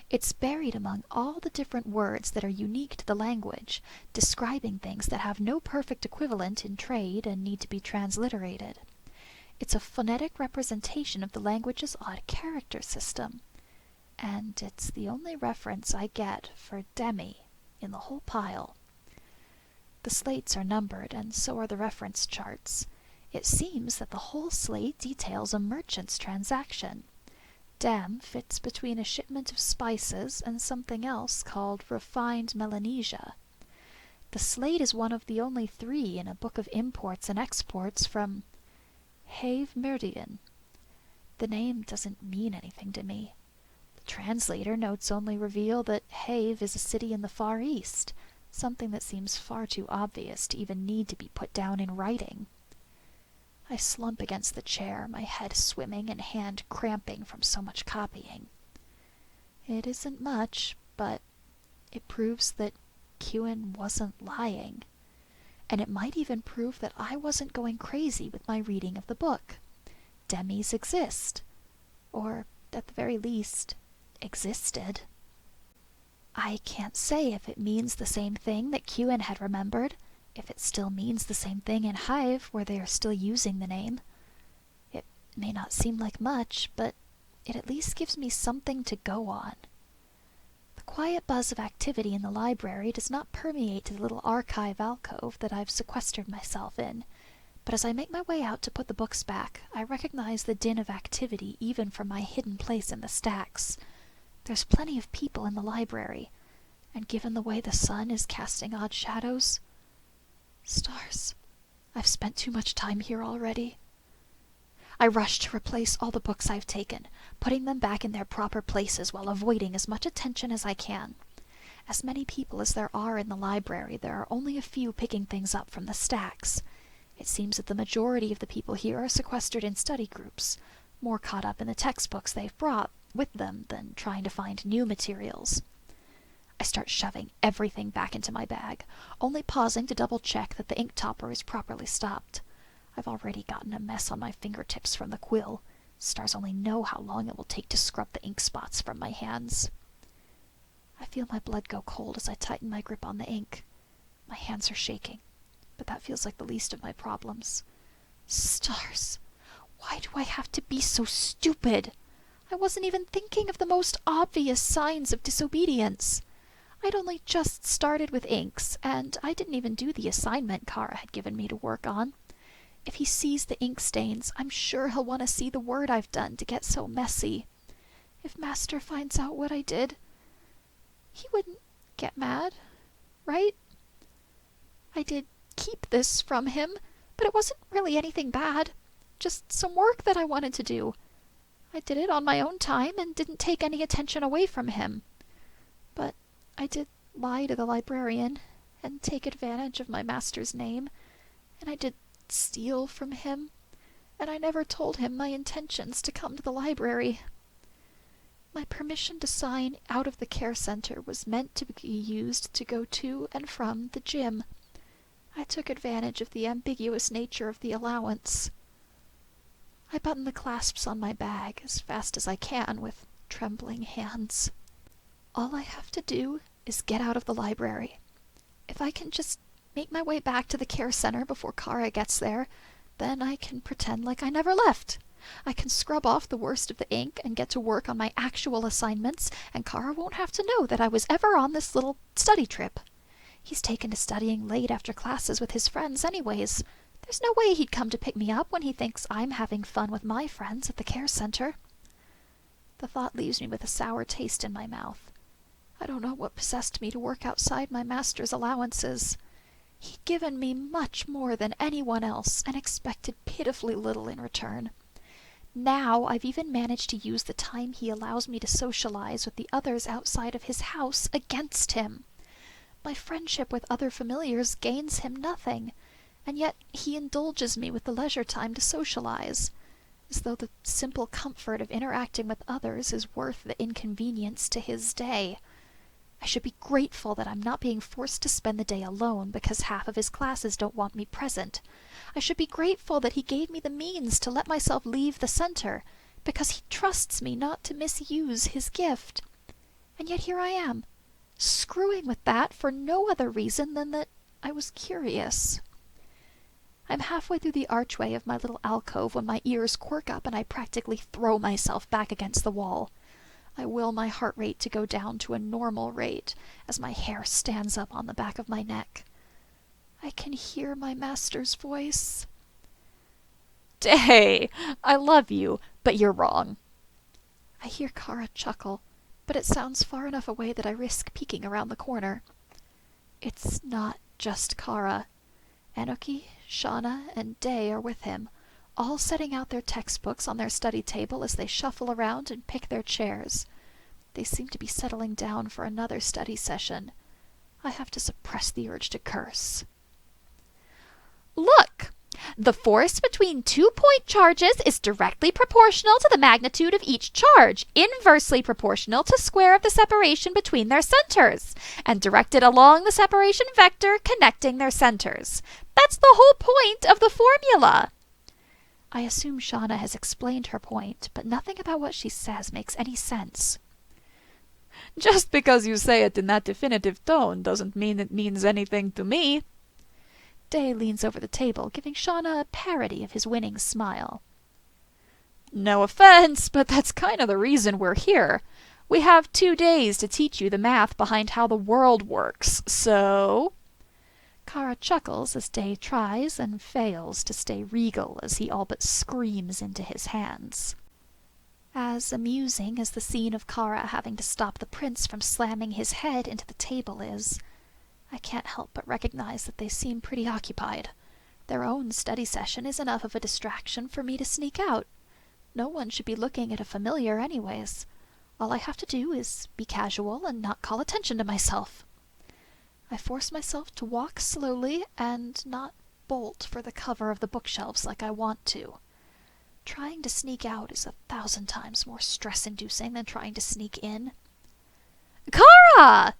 It's buried among all the different words that are unique to the language, describing things that have no perfect equivalent in trade and need to be transliterated. It's a phonetic representation of the language's odd character system, and it's the only reference I get for demi in the whole pile. The slates are numbered, and so are the reference charts. It seems that the whole slate details a merchant's transaction. Dem fits between a shipment of spices and something else called refined Melanesia. The slate is one of the only 3 in a book of imports and exports from Have Merdian. The name doesn't mean anything to me. The translator notes only reveal that Have is a city in the Far East, something that seems far too obvious to even need to be put down in writing. I slump against the chair, my head swimming and hand cramping from so much copying. It isn't much, but it proves that Kewin wasn't lying. And it might even prove that I wasn't going crazy with my reading of the book. Demis exist. Or, at the very least, existed. I can't say if it means the same thing that Kewin had remembered, if it still means the same thing in Hive, where they are still using the name. It may not seem like much, but it at least gives me something to go on. The quiet buzz of activity in the library does not permeate to the little archive alcove that I've sequestered myself in, but as I make my way out to put the books back, I recognize the din of activity even from my hidden place in the stacks. There's plenty of people in the library, and given the way the sun is casting odd shadows, stars, I've spent too much time here already. I rush to replace all the books I've taken, putting them back in their proper places while avoiding as much attention as I can. As many people as there are in the library, there are only a few picking things up from the stacks. It seems that the majority of the people here are sequestered in study groups, more caught up in the textbooks they've brought with them than trying to find new materials. I start shoving everything back into my bag, only pausing to double-check that the ink topper is properly stopped. I've already gotten a mess on my fingertips from the quill. Stars only know how long it will take to scrub the ink spots from my hands. I feel my blood go cold as I tighten my grip on the ink. My hands are shaking, but that feels like the least of my problems. Stars! Why do I have to be so stupid? I wasn't even thinking of the most obvious signs of disobedience. I'd only just started with inks, and I didn't even do the assignment Kara had given me to work on. If he sees the ink stains, I'm sure he'll want to see the word I've done to get so messy. If Master finds out what I did, he wouldn't get mad, right? I did keep this from him, but it wasn't really anything bad. Just some work that I wanted to do. I did it on my own time and didn't take any attention away from him. But I did lie to the librarian and take advantage of my master's name, and I did steal from him, and I never told him my intentions to come to the library. My permission to sign out of the care center was meant to be used to go to and from the gym. I took advantage of the ambiguous nature of the allowance. I button the clasps on my bag as fast as I can with trembling hands. All I have to do is get out of the library. If I can just make my way back to the care center before Kara gets there, then I can pretend like I never left. I can scrub off the worst of the ink and get to work on my actual assignments, and Kara won't have to know that I was ever on this little study trip. He's taken to studying late after classes with his friends anyways. There's no way he'd come to pick me up when he thinks I'm having fun with my friends at the care center. The thought leaves me with a sour taste in my mouth. I don't know what possessed me to work outside my master's allowances. He'd given me much more than anyone else and expected pitifully little in return. Now I've even managed to use the time he allows me to socialize with the others outside of his house against him. My friendship with other familiars gains him nothing, and yet he indulges me with the leisure time to socialize, as though the simple comfort of interacting with others is worth the inconvenience to his day. I should be grateful that I'm not being forced to spend the day alone because half of his classes don't want me present. I should be grateful that he gave me the means to let myself leave the center, because he trusts me not to misuse his gift. And yet here I am, screwing with that for no other reason than that I was curious. I'm halfway through the archway of my little alcove when my ears quirk up and I practically throw myself back against the wall. I will my heart rate to go down to a normal rate as my hair stands up on the back of my neck. I can hear my master's voice. Day, I love you, but you're wrong. I hear Kara chuckle, but it sounds far enough away that I risk peeking around the corner. It's not just Kara. Enoki, Shauna, and Day are with him, all setting out their textbooks on their study table as they shuffle around and pick their chairs. They seem to be settling down for another study session. I have to suppress the urge to curse. Look! The force between 2-point charges is directly proportional to the magnitude of each charge, inversely proportional to square of the separation between their centers, and directed along the separation vector connecting their centers. That's the whole point of the formula. I assume Shauna has explained her point, but nothing about what she says makes any sense. Just because you say it in that definitive tone doesn't mean it means anything to me. Day leans over the table, giving Shauna a parody of his winning smile. No offense, but that's kind of the reason we're here. We have 2 days to teach you the math behind how the world works, so... Kara chuckles as Day tries and fails to stay regal as he all but screams into his hands. As amusing as the scene of Kara having to stop the prince from slamming his head into the table is, I can't help but recognize that they seem pretty occupied. Their own study session is enough of a distraction for me to sneak out. No one should be looking at a familiar anyways. All I have to do is be casual and not call attention to myself. I force myself to walk slowly and not bolt for the cover of the bookshelves like I want to. Trying to sneak out is 1,000 times more stress-inducing than trying to sneak in. Kara!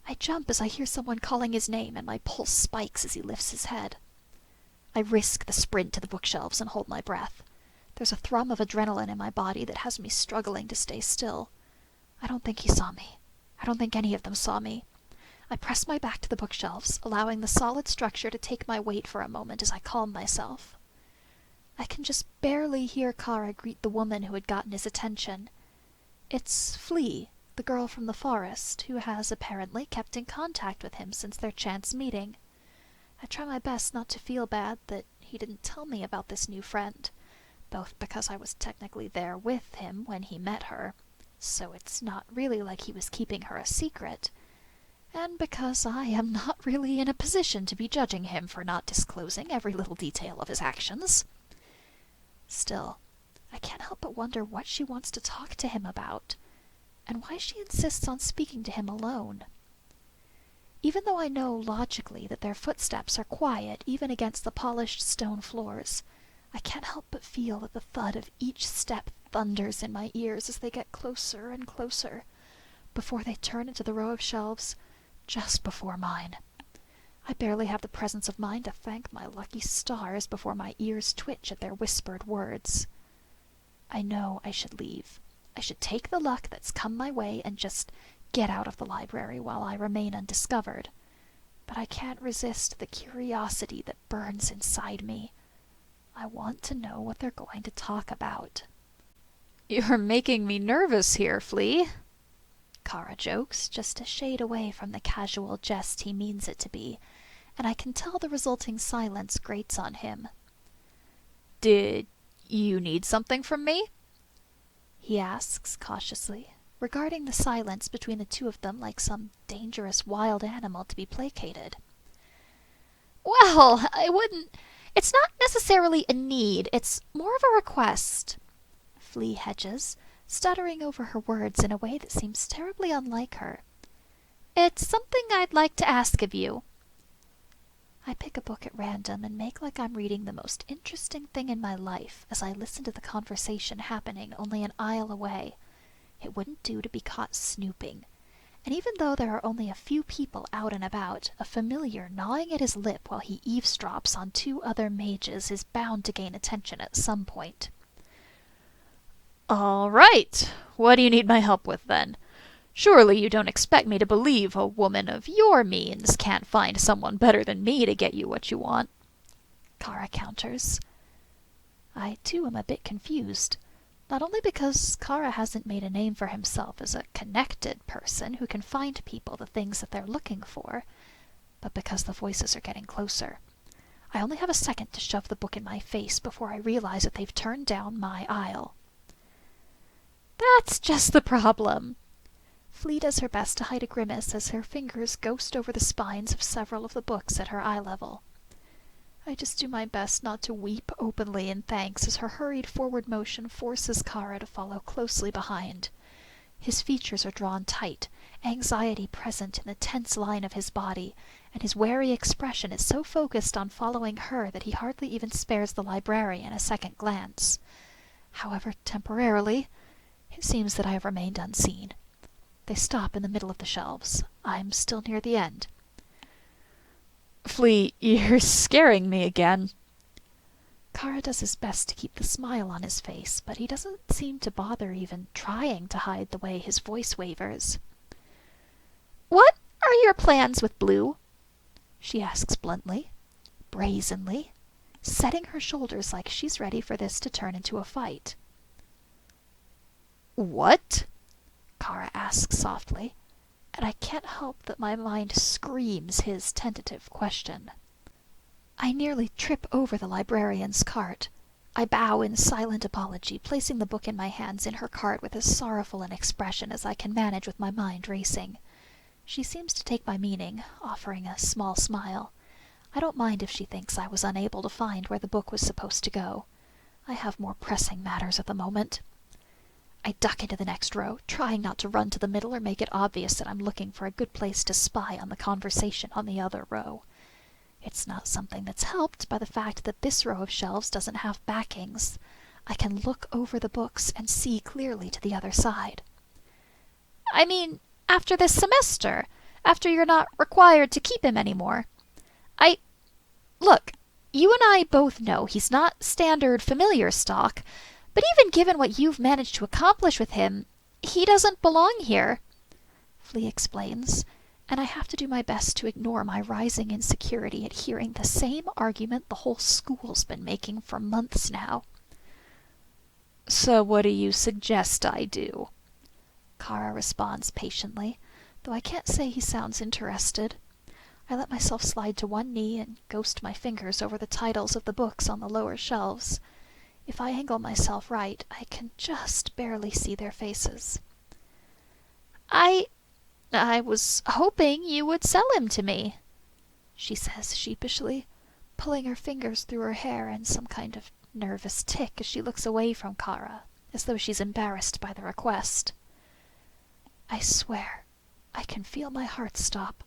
I jump as I hear someone calling his name, and my pulse spikes as he lifts his head. I risk the sprint to the bookshelves and hold my breath. There's a thrum of adrenaline in my body that has me struggling to stay still. I don't think he saw me. I don't think any of them saw me. I press my back to the bookshelves, allowing the solid structure to take my weight for a moment as I calm myself. I can just barely hear Kara greet the woman who had gotten his attention. It's Flea, the girl from the forest, who has apparently kept in contact with him since their chance meeting. I try my best not to feel bad that he didn't tell me about this new friend, both because I was technically there with him when he met her, so it's not really like he was keeping her a secret, and because I am not really in a position to be judging him for not disclosing every little detail of his actions. Still, I can't help but wonder what she wants to talk to him about, and why she insists on speaking to him alone. Even though I know logically that their footsteps are quiet even against the polished stone floors, I can't help but feel that the thud of each step thunders in my ears as they get closer and closer, before they turn into the row of shelves just before mine. I barely have the presence of mind to thank my lucky stars before my ears twitch at their whispered words. I know I should leave. I should take the luck that's come my way and just get out of the library while I remain undiscovered. But I can't resist the curiosity that burns inside me. I want to know what they're going to talk about. You're making me nervous here, Flea. Kara jokes, just a shade away from the casual jest he means it to be, and I can tell the resulting silence grates on him. Did you need something from me? He asks cautiously, regarding the silence between the two of them like some dangerous wild animal to be placated. Well, it's not necessarily a need, it's more of a request. Flea hedges, stuttering over her words in a way that seems terribly unlike her. It's something I'd like to ask of you. I pick a book at random and make like I'm reading the most interesting thing in my life as I listen to the conversation happening only an aisle away. It wouldn't do to be caught snooping. And even though there are only a few people out and about, a familiar gnawing at his lip while he eavesdrops on 2 other mages is bound to gain attention at some point. All right. What do you need my help with, then? Surely you don't expect me to believe a woman of your means can't find someone better than me to get you what you want. Kara counters. I, too, am a bit confused. Not only because Kara hasn't made a name for himself as a connected person who can find people the things that they're looking for, but because the voices are getting closer. I only have a second to shove the book in my face before I realize that they've turned down my aisle. That's just the problem. Flea does her best to hide a grimace as her fingers ghost over the spines of several of the books at her eye level. I just do my best not to weep openly in thanks as her hurried forward motion forces Kara to follow closely behind. His features are drawn tight, anxiety present in the tense line of his body, and his wary expression is so focused on following her that he hardly even spares the librarian a second glance. However, temporarily, it seems that I have remained unseen. They stop in the middle of the shelves. I'm still near the end. Flea, you're scaring me again. Kara does his best to keep the smile on his face, but he doesn't seem to bother even trying to hide the way his voice wavers. What are your plans with Blue? She asks bluntly, brazenly, setting her shoulders like she's ready for this to turn into a fight. What? Kara asks softly, and I can't help that my mind screams his tentative question. I nearly trip over the librarian's cart. I bow in silent apology, placing the book in my hands in her cart with as sorrowful an expression as I can manage with my mind racing. She seems to take my meaning, offering a small smile. I don't mind if she thinks I was unable to find where the book was supposed to go. I have more pressing matters at the moment. I duck into the next row, trying not to run to the middle or make it obvious that I'm looking for a good place to spy on the conversation on the other row. It's not something that's helped by the fact that this row of shelves doesn't have backings. I can look over the books and see clearly to the other side. I mean, after this semester, after you're not required to keep him anymore. Look, you and I both know he's not standard familiar stock, but even given what you've managed to accomplish with him, he doesn't belong here, Flea explains, and I have to do my best to ignore my rising insecurity at hearing the same argument the whole school's been making for months now. So what do you suggest I do? Kara responds patiently, though I can't say he sounds interested. I let myself slide to one knee and ghost my fingers over the titles of the books on the lower shelves. If I angle myself right, I can just barely see their faces. I was hoping you would sell him to me, she says sheepishly, pulling her fingers through her hair in some kind of nervous tick as she looks away from Kara, as though she's embarrassed by the request. I swear, I can feel my heart stop,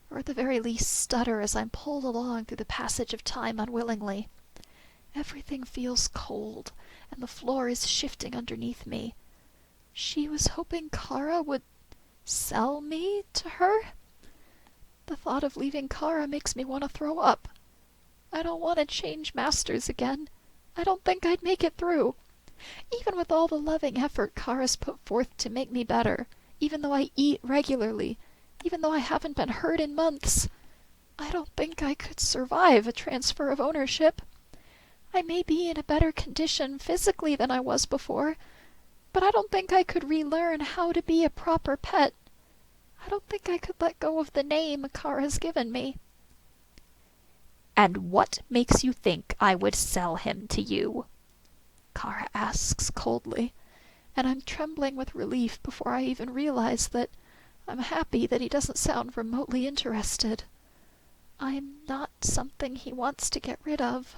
or at the very least stutter as I'm pulled along through the passage of time unwillingly. Everything feels cold, and the floor is shifting underneath me. She was hoping Kara would sell me to her? The thought of leaving Kara makes me want to throw up. I don't want to change masters again. I don't think I'd make it through. Even with all the loving effort Kara's put forth to make me better, even though I eat regularly, even though I haven't been hurt in months, I don't think I could survive a transfer of ownership. I may be in a better condition physically than I was before, but I don't think I could relearn how to be a proper pet. I don't think I could let go of the name Kara's given me. And what makes you think I would sell him to you? Kara asks coldly, and I'm trembling with relief before I even realize that I'm happy that he doesn't sound remotely interested. I'm not something he wants to get rid of.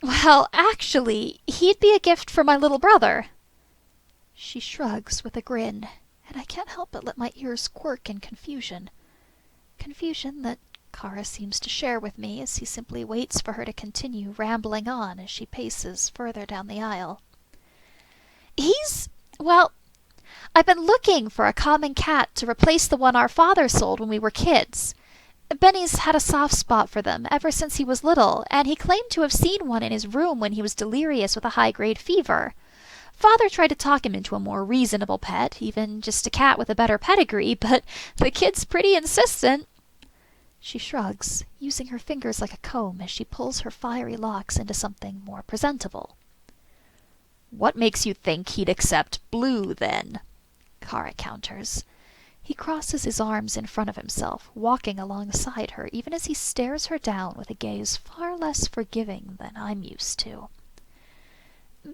Well, actually, he'd be a gift for my little brother. She shrugs with a grin, and I can't help but let my ears quirk in confusion. Confusion that Kara seems to share with me as he simply waits for her to continue rambling on as she paces further down the aisle. Well, I've been looking for a common cat to replace the one our father sold when we were kids. Benny's had a soft spot for them ever since he was little, and he claimed to have seen one in his room when he was delirious with a high-grade fever. Father tried to talk him into a more reasonable pet, even just a cat with a better pedigree, but the kid's pretty insistent. She shrugs, using her fingers like a comb as she pulls her fiery locks into something more presentable. What makes you think he'd accept Blue, then? Kara counters. He crosses his arms in front of himself, walking alongside her even as he stares her down with a gaze far less forgiving than I'm used to.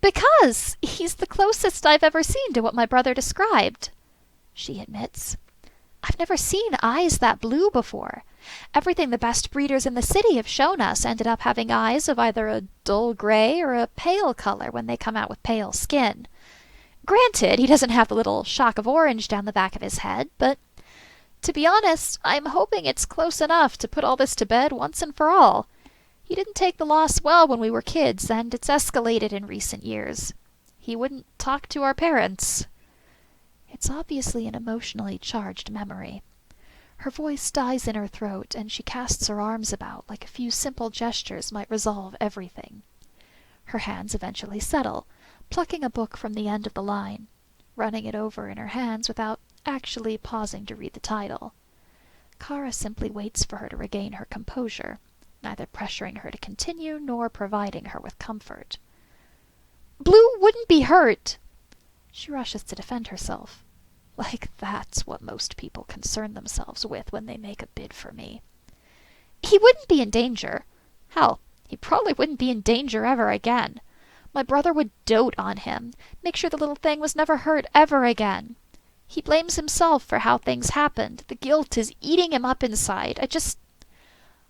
Because he's the closest I've ever seen to what my brother described, she admits. I've never seen eyes that blue before. Everything the best breeders in the city have shown us ended up having eyes of either a dull gray or a pale color when they come out with pale skin. Granted, he doesn't have the little shock of orange down the back of his head, but to be honest, I'm hoping it's close enough to put all this to bed once and for all. He didn't take the loss well when we were kids, and it's escalated in recent years. He wouldn't talk to our parents. It's obviously an emotionally charged memory. Her voice dies in her throat, and she casts her arms about like a few simple gestures might resolve everything. Her hands eventually settle, plucking a book from the end of the line, running it over in her hands without actually pausing to read the title. Kara simply waits for her to regain her composure, neither pressuring her to continue nor providing her with comfort. Blue wouldn't be hurt. She rushes to defend herself. Like that's what most people concern themselves with when they make a bid for me. He wouldn't be in danger. Hell, he probably wouldn't be in danger ever again. My brother would dote on him, make sure the little thing was never hurt ever again. He blames himself for how things happened. The guilt is eating him up inside.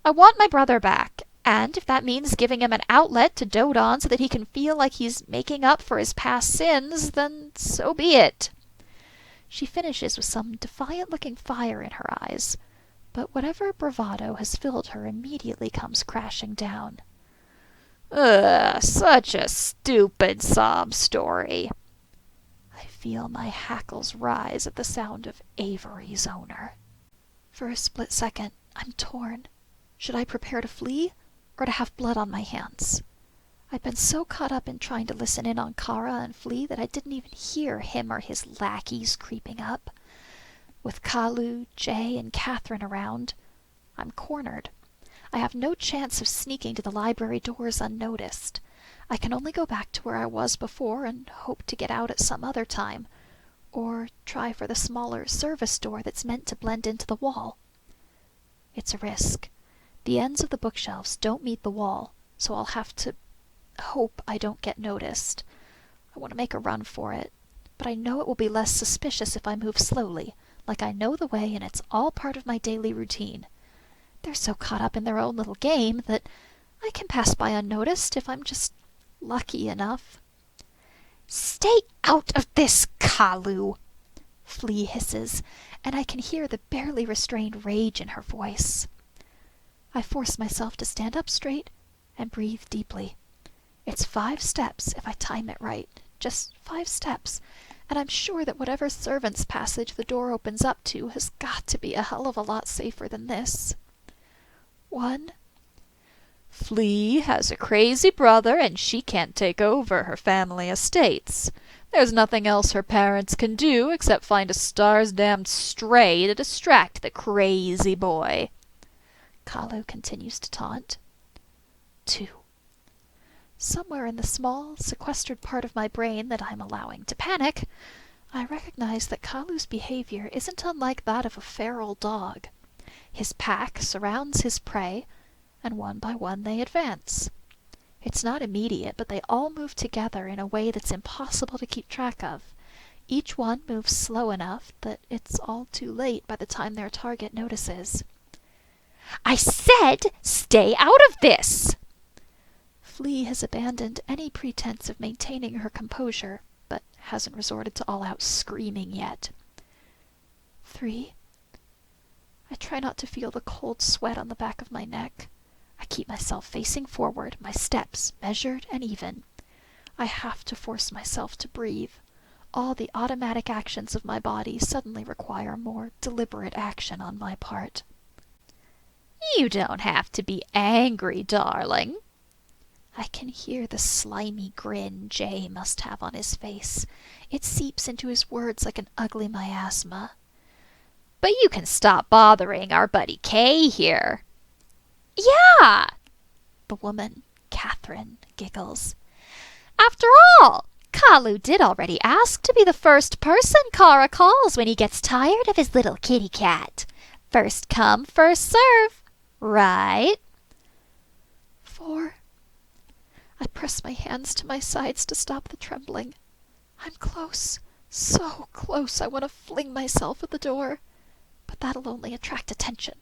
I want my brother back, and if that means giving him an outlet to dote on so that he can feel like he's making up for his past sins, then so be it." She finishes with some defiant-looking fire in her eyes, but whatever bravado has filled her immediately comes crashing down. "Ugh, such a stupid sob story." I feel my hackles rise at the sound of Avery's owner. For a split second, I'm torn. Should I prepare to flee, or to have blood on my hands? I'd been so caught up in trying to listen in on Kara and flee that I didn't even hear him or his lackeys creeping up. With Kalu, Jay, and Catherine around, I'm cornered. I have no chance of sneaking to the library doors unnoticed. I can only go back to where I was before and hope to get out at some other time, or try for the smaller service door that's meant to blend into the wall. It's a risk. The ends of the bookshelves don't meet the wall, so I'll have to hope I don't get noticed. I want to make a run for it, but I know it will be less suspicious if I move slowly, like I know the way and it's all part of my daily routine. They're so caught up in their own little game that I can pass by unnoticed if I'm just lucky enough. "Stay out of this, Kalu!" Flea hisses, and I can hear the barely restrained rage in her voice. I force myself to stand up straight and breathe deeply. It's 5 steps if I time it right, just 5 steps, and I'm sure that whatever servant's passage the door opens up to has got to be a hell of a lot safer than this. 1. "Flea has a crazy brother and she can't take over her family estates. There's nothing else her parents can do except find a stars-damned stray to distract the crazy boy." Kalu continues to taunt. 2. Somewhere in the small, sequestered part of my brain that I'm allowing to panic, I recognize that Kalu's behavior isn't unlike that of a feral dog. His pack surrounds his prey, and one by one they advance. It's not immediate, but they all move together in a way that's impossible to keep track of. Each one moves slow enough that it's all too late by the time their target notices. "I said stay out of this!" Flea has abandoned any pretense of maintaining her composure, but hasn't resorted to all-out screaming yet. 3. I try not to feel the cold sweat on the back of my neck. I keep myself facing forward, my steps measured and even. I have to force myself to breathe. All the automatic actions of my body suddenly require more deliberate action on my part. "You don't have to be angry, darling." I can hear the slimy grin Jay must have on his face. It seeps into his words like an ugly miasma. "But you can stop bothering our buddy Kay here." "Yeah!" The woman, Catherine, giggles. "After all, Kalu did already ask to be the first person Kara calls when he gets tired of his little kitty cat. First come, first serve. Right?" 4. I press my hands to my sides to stop the trembling. I'm close, so close I want to fling myself at the door, but that'll only attract attention.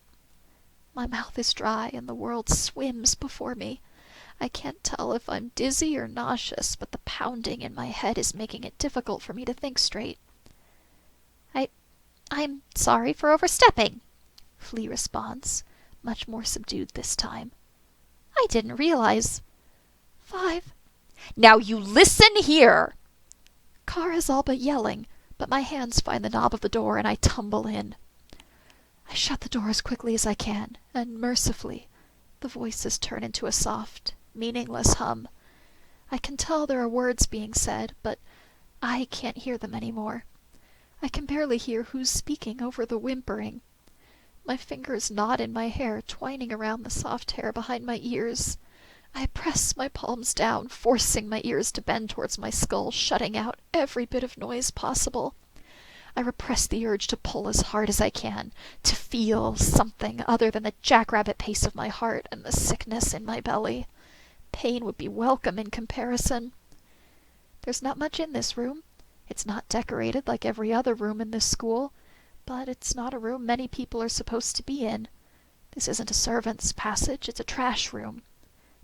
My mouth is dry and the world swims before me. I can't tell if I'm dizzy or nauseous, but the pounding in my head is making it difficult for me to think straight. I'm sorry for overstepping," Flea responds, much more subdued this time. "I didn't realize." 5. "Now you listen here!" Kara's all but yelling, but my hands find the knob of the door and I tumble in. I shut the door as quickly as I can, and mercifully, the voices turn into a soft, meaningless hum. I can tell there are words being said, but I can't hear them anymore. I can barely hear who's speaking over the whimpering. My fingers knot in my hair, twining around the soft hair behind my ears. I press my palms down, forcing my ears to bend towards my skull, shutting out every bit of noise possible. I repress the urge to pull as hard as I can, to feel something other than the jackrabbit pace of my heart and the sickness in my belly. Pain would be welcome in comparison. There's not much in this room. It's not decorated like every other room in this school, but it's not a room many people are supposed to be in. This isn't a servant's passage, it's a trash room.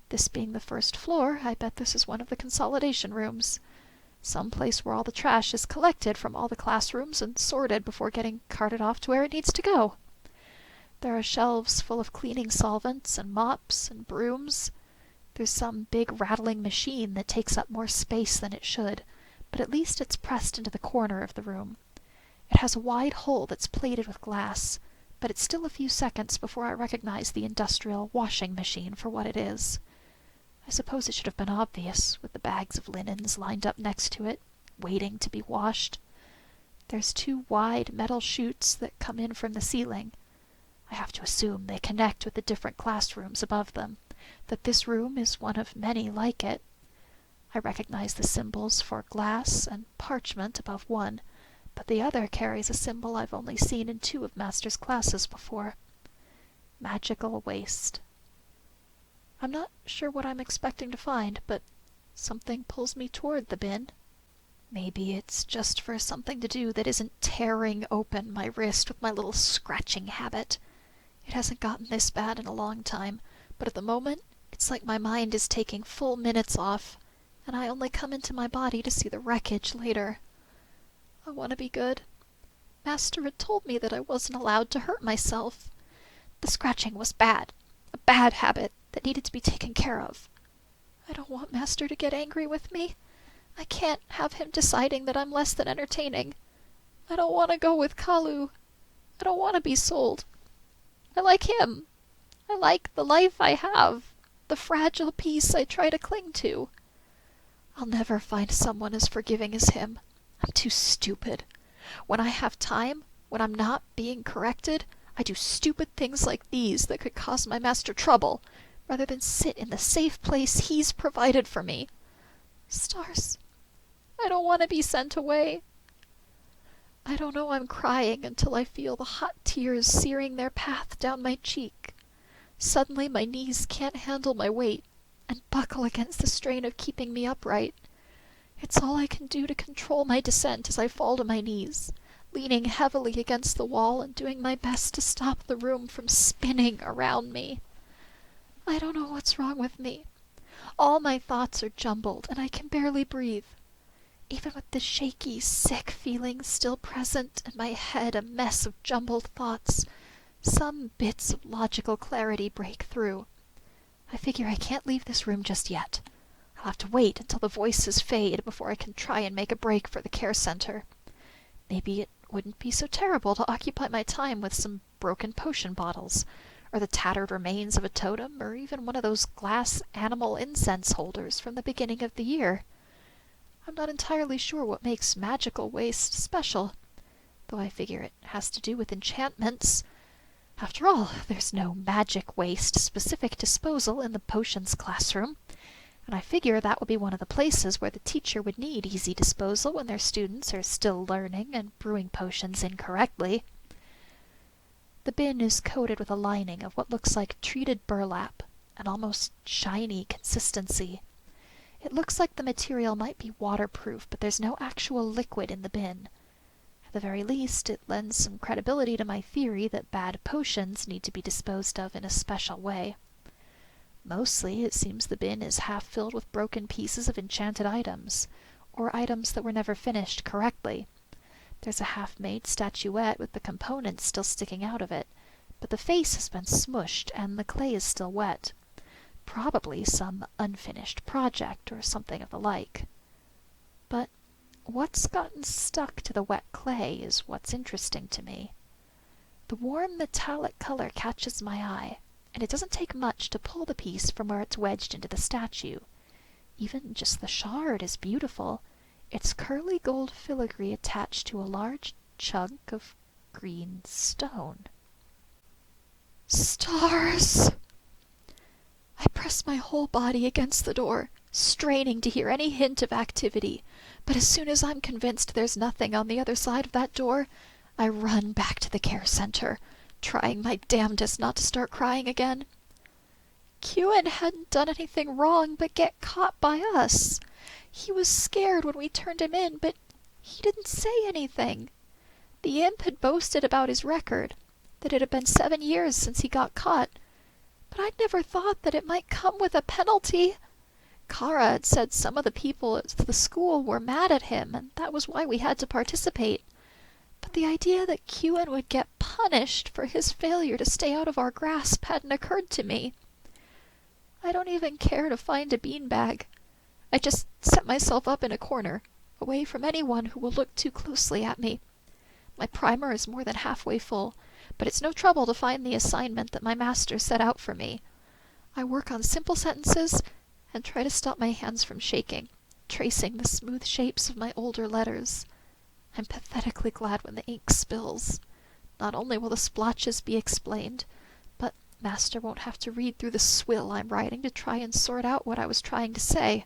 This being the first floor, I bet this is one of the consolidation rooms. Some place where all the trash is collected from all the classrooms and sorted before getting carted off to where it needs to go. There are shelves full of cleaning solvents and mops and brooms. There's some big rattling machine that takes up more space than it should, but at least it's pressed into the corner of the room. It has a wide hole that's plated with glass, but it's still a few seconds before I recognize the industrial washing machine for what it is. I suppose it should have been obvious, with the bags of linens lined up next to it, waiting to be washed. There's 2 wide metal chutes that come in from the ceiling. I have to assume they connect with the different classrooms above them, that this room is one of many like it. I recognize the symbols for glass and parchment above one, but the other carries a symbol I've only seen in 2 of Master's classes before. Magical waste. I'm not sure what I'm expecting to find, but something pulls me toward the bin. Maybe it's just for something to do that isn't tearing open my wrist with my little scratching habit. It hasn't gotten this bad in a long time, but at the moment, it's like my mind is taking full minutes off, and I only come into my body to see the wreckage later. I want to be good. Master had told me that I wasn't allowed to hurt myself. The scratching was bad, a bad habit that needed to be taken care of. I don't want Master to get angry with me. I can't have him deciding that I'm less than entertaining. I don't want to go with Kalu. I don't want to be sold. I like him. I like the life I have, the fragile piece I try to cling to. I'll never find someone as forgiving as him. I'm too stupid. When I have time, when I'm not being corrected, I do stupid things like these that could cause my master trouble, rather than sit in the safe place he's provided for me. Stars, I don't want to be sent away. I don't know I'm crying until I feel the hot tears searing their path down my cheek. Suddenly my knees can't handle my weight, and buckle against the strain of keeping me upright. It's all I can do to control my descent as I fall to my knees, leaning heavily against the wall and doing my best to stop the room from spinning around me. I don't know what's wrong with me. All my thoughts are jumbled, and I can barely breathe. Even with the shaky, sick feeling still present and my head a mess of jumbled thoughts, some bits of logical clarity break through. I figure I can't leave this room just yet. I'll have to wait until the voices fade before I can try and make a break for the care center. Maybe it wouldn't be so terrible to occupy my time with some broken potion bottles, or the tattered remains of a totem, or even one of those glass animal incense holders from the beginning of the year. I'm not entirely sure what makes magical waste special, though I figure it has to do with enchantments. After all, there's no magic waste-specific disposal in the potions classroom, and I figure that would be one of the places where the teacher would need easy disposal when their students are still learning and brewing potions incorrectly. The bin is coated with a lining of what looks like treated burlap, an almost shiny consistency. It looks like the material might be waterproof, but there's no actual liquid in the bin. At the very least, it lends some credibility to my theory that bad potions need to be disposed of in a special way. Mostly, it seems the bin is half filled with broken pieces of enchanted items, or items that were never finished correctly. There's a half-made statuette with the components still sticking out of it, but the face has been smushed and the clay is still wet. Probably some unfinished project or something of the like. But what's gotten stuck to the wet clay is what's interesting to me. The warm metallic color catches my eye, and it doesn't take much to pull the piece from where it's wedged into the statue. Even just the shard is beautiful, its curly gold filigree attached to a large chunk of green stone. Stars! I press my whole body against the door, straining to hear any hint of activity, but as soon as I'm convinced there's nothing on the other side of that door, I run back to the care center, trying my damnedest not to start crying again. Kewin hadn't done anything wrong but get caught by us. He was scared when we turned him in, but he didn't say anything. The imp had boasted about his record. that it had been 7 years since he got caught, but I'd never thought that it might come with a penalty. Kara had said some of the people at the school were mad at him, and that was why we had to participate. But the idea that Kewin would get punished for his failure to stay out of our grasp hadn't occurred to me. I don't even care to find a beanbag. I just set myself up in a corner, away from anyone who will look too closely at me. My primer is more than halfway full, but it's no trouble to find the assignment that my master set out for me. I work on simple sentences and try to stop my hands from shaking, tracing the smooth shapes of my older letters. I'm pathetically glad when the ink spills. Not only will the splotches be explained, but Master won't have to read through the swill I'm writing to try and sort out what I was trying to say.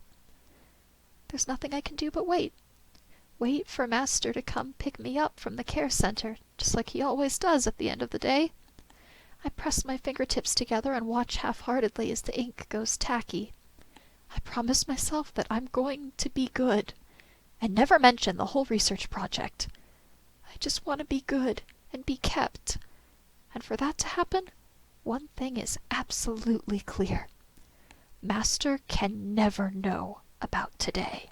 There's nothing I can do but wait. Wait for Master to come pick me up from the care center, just like he always does at the end of the day. I press my fingertips together and watch half-heartedly as the ink goes tacky. I promise myself that I'm going to be good, and never mention the whole research project. I just want to be good and be kept. And for that to happen, one thing is absolutely clear. Master can never know about today.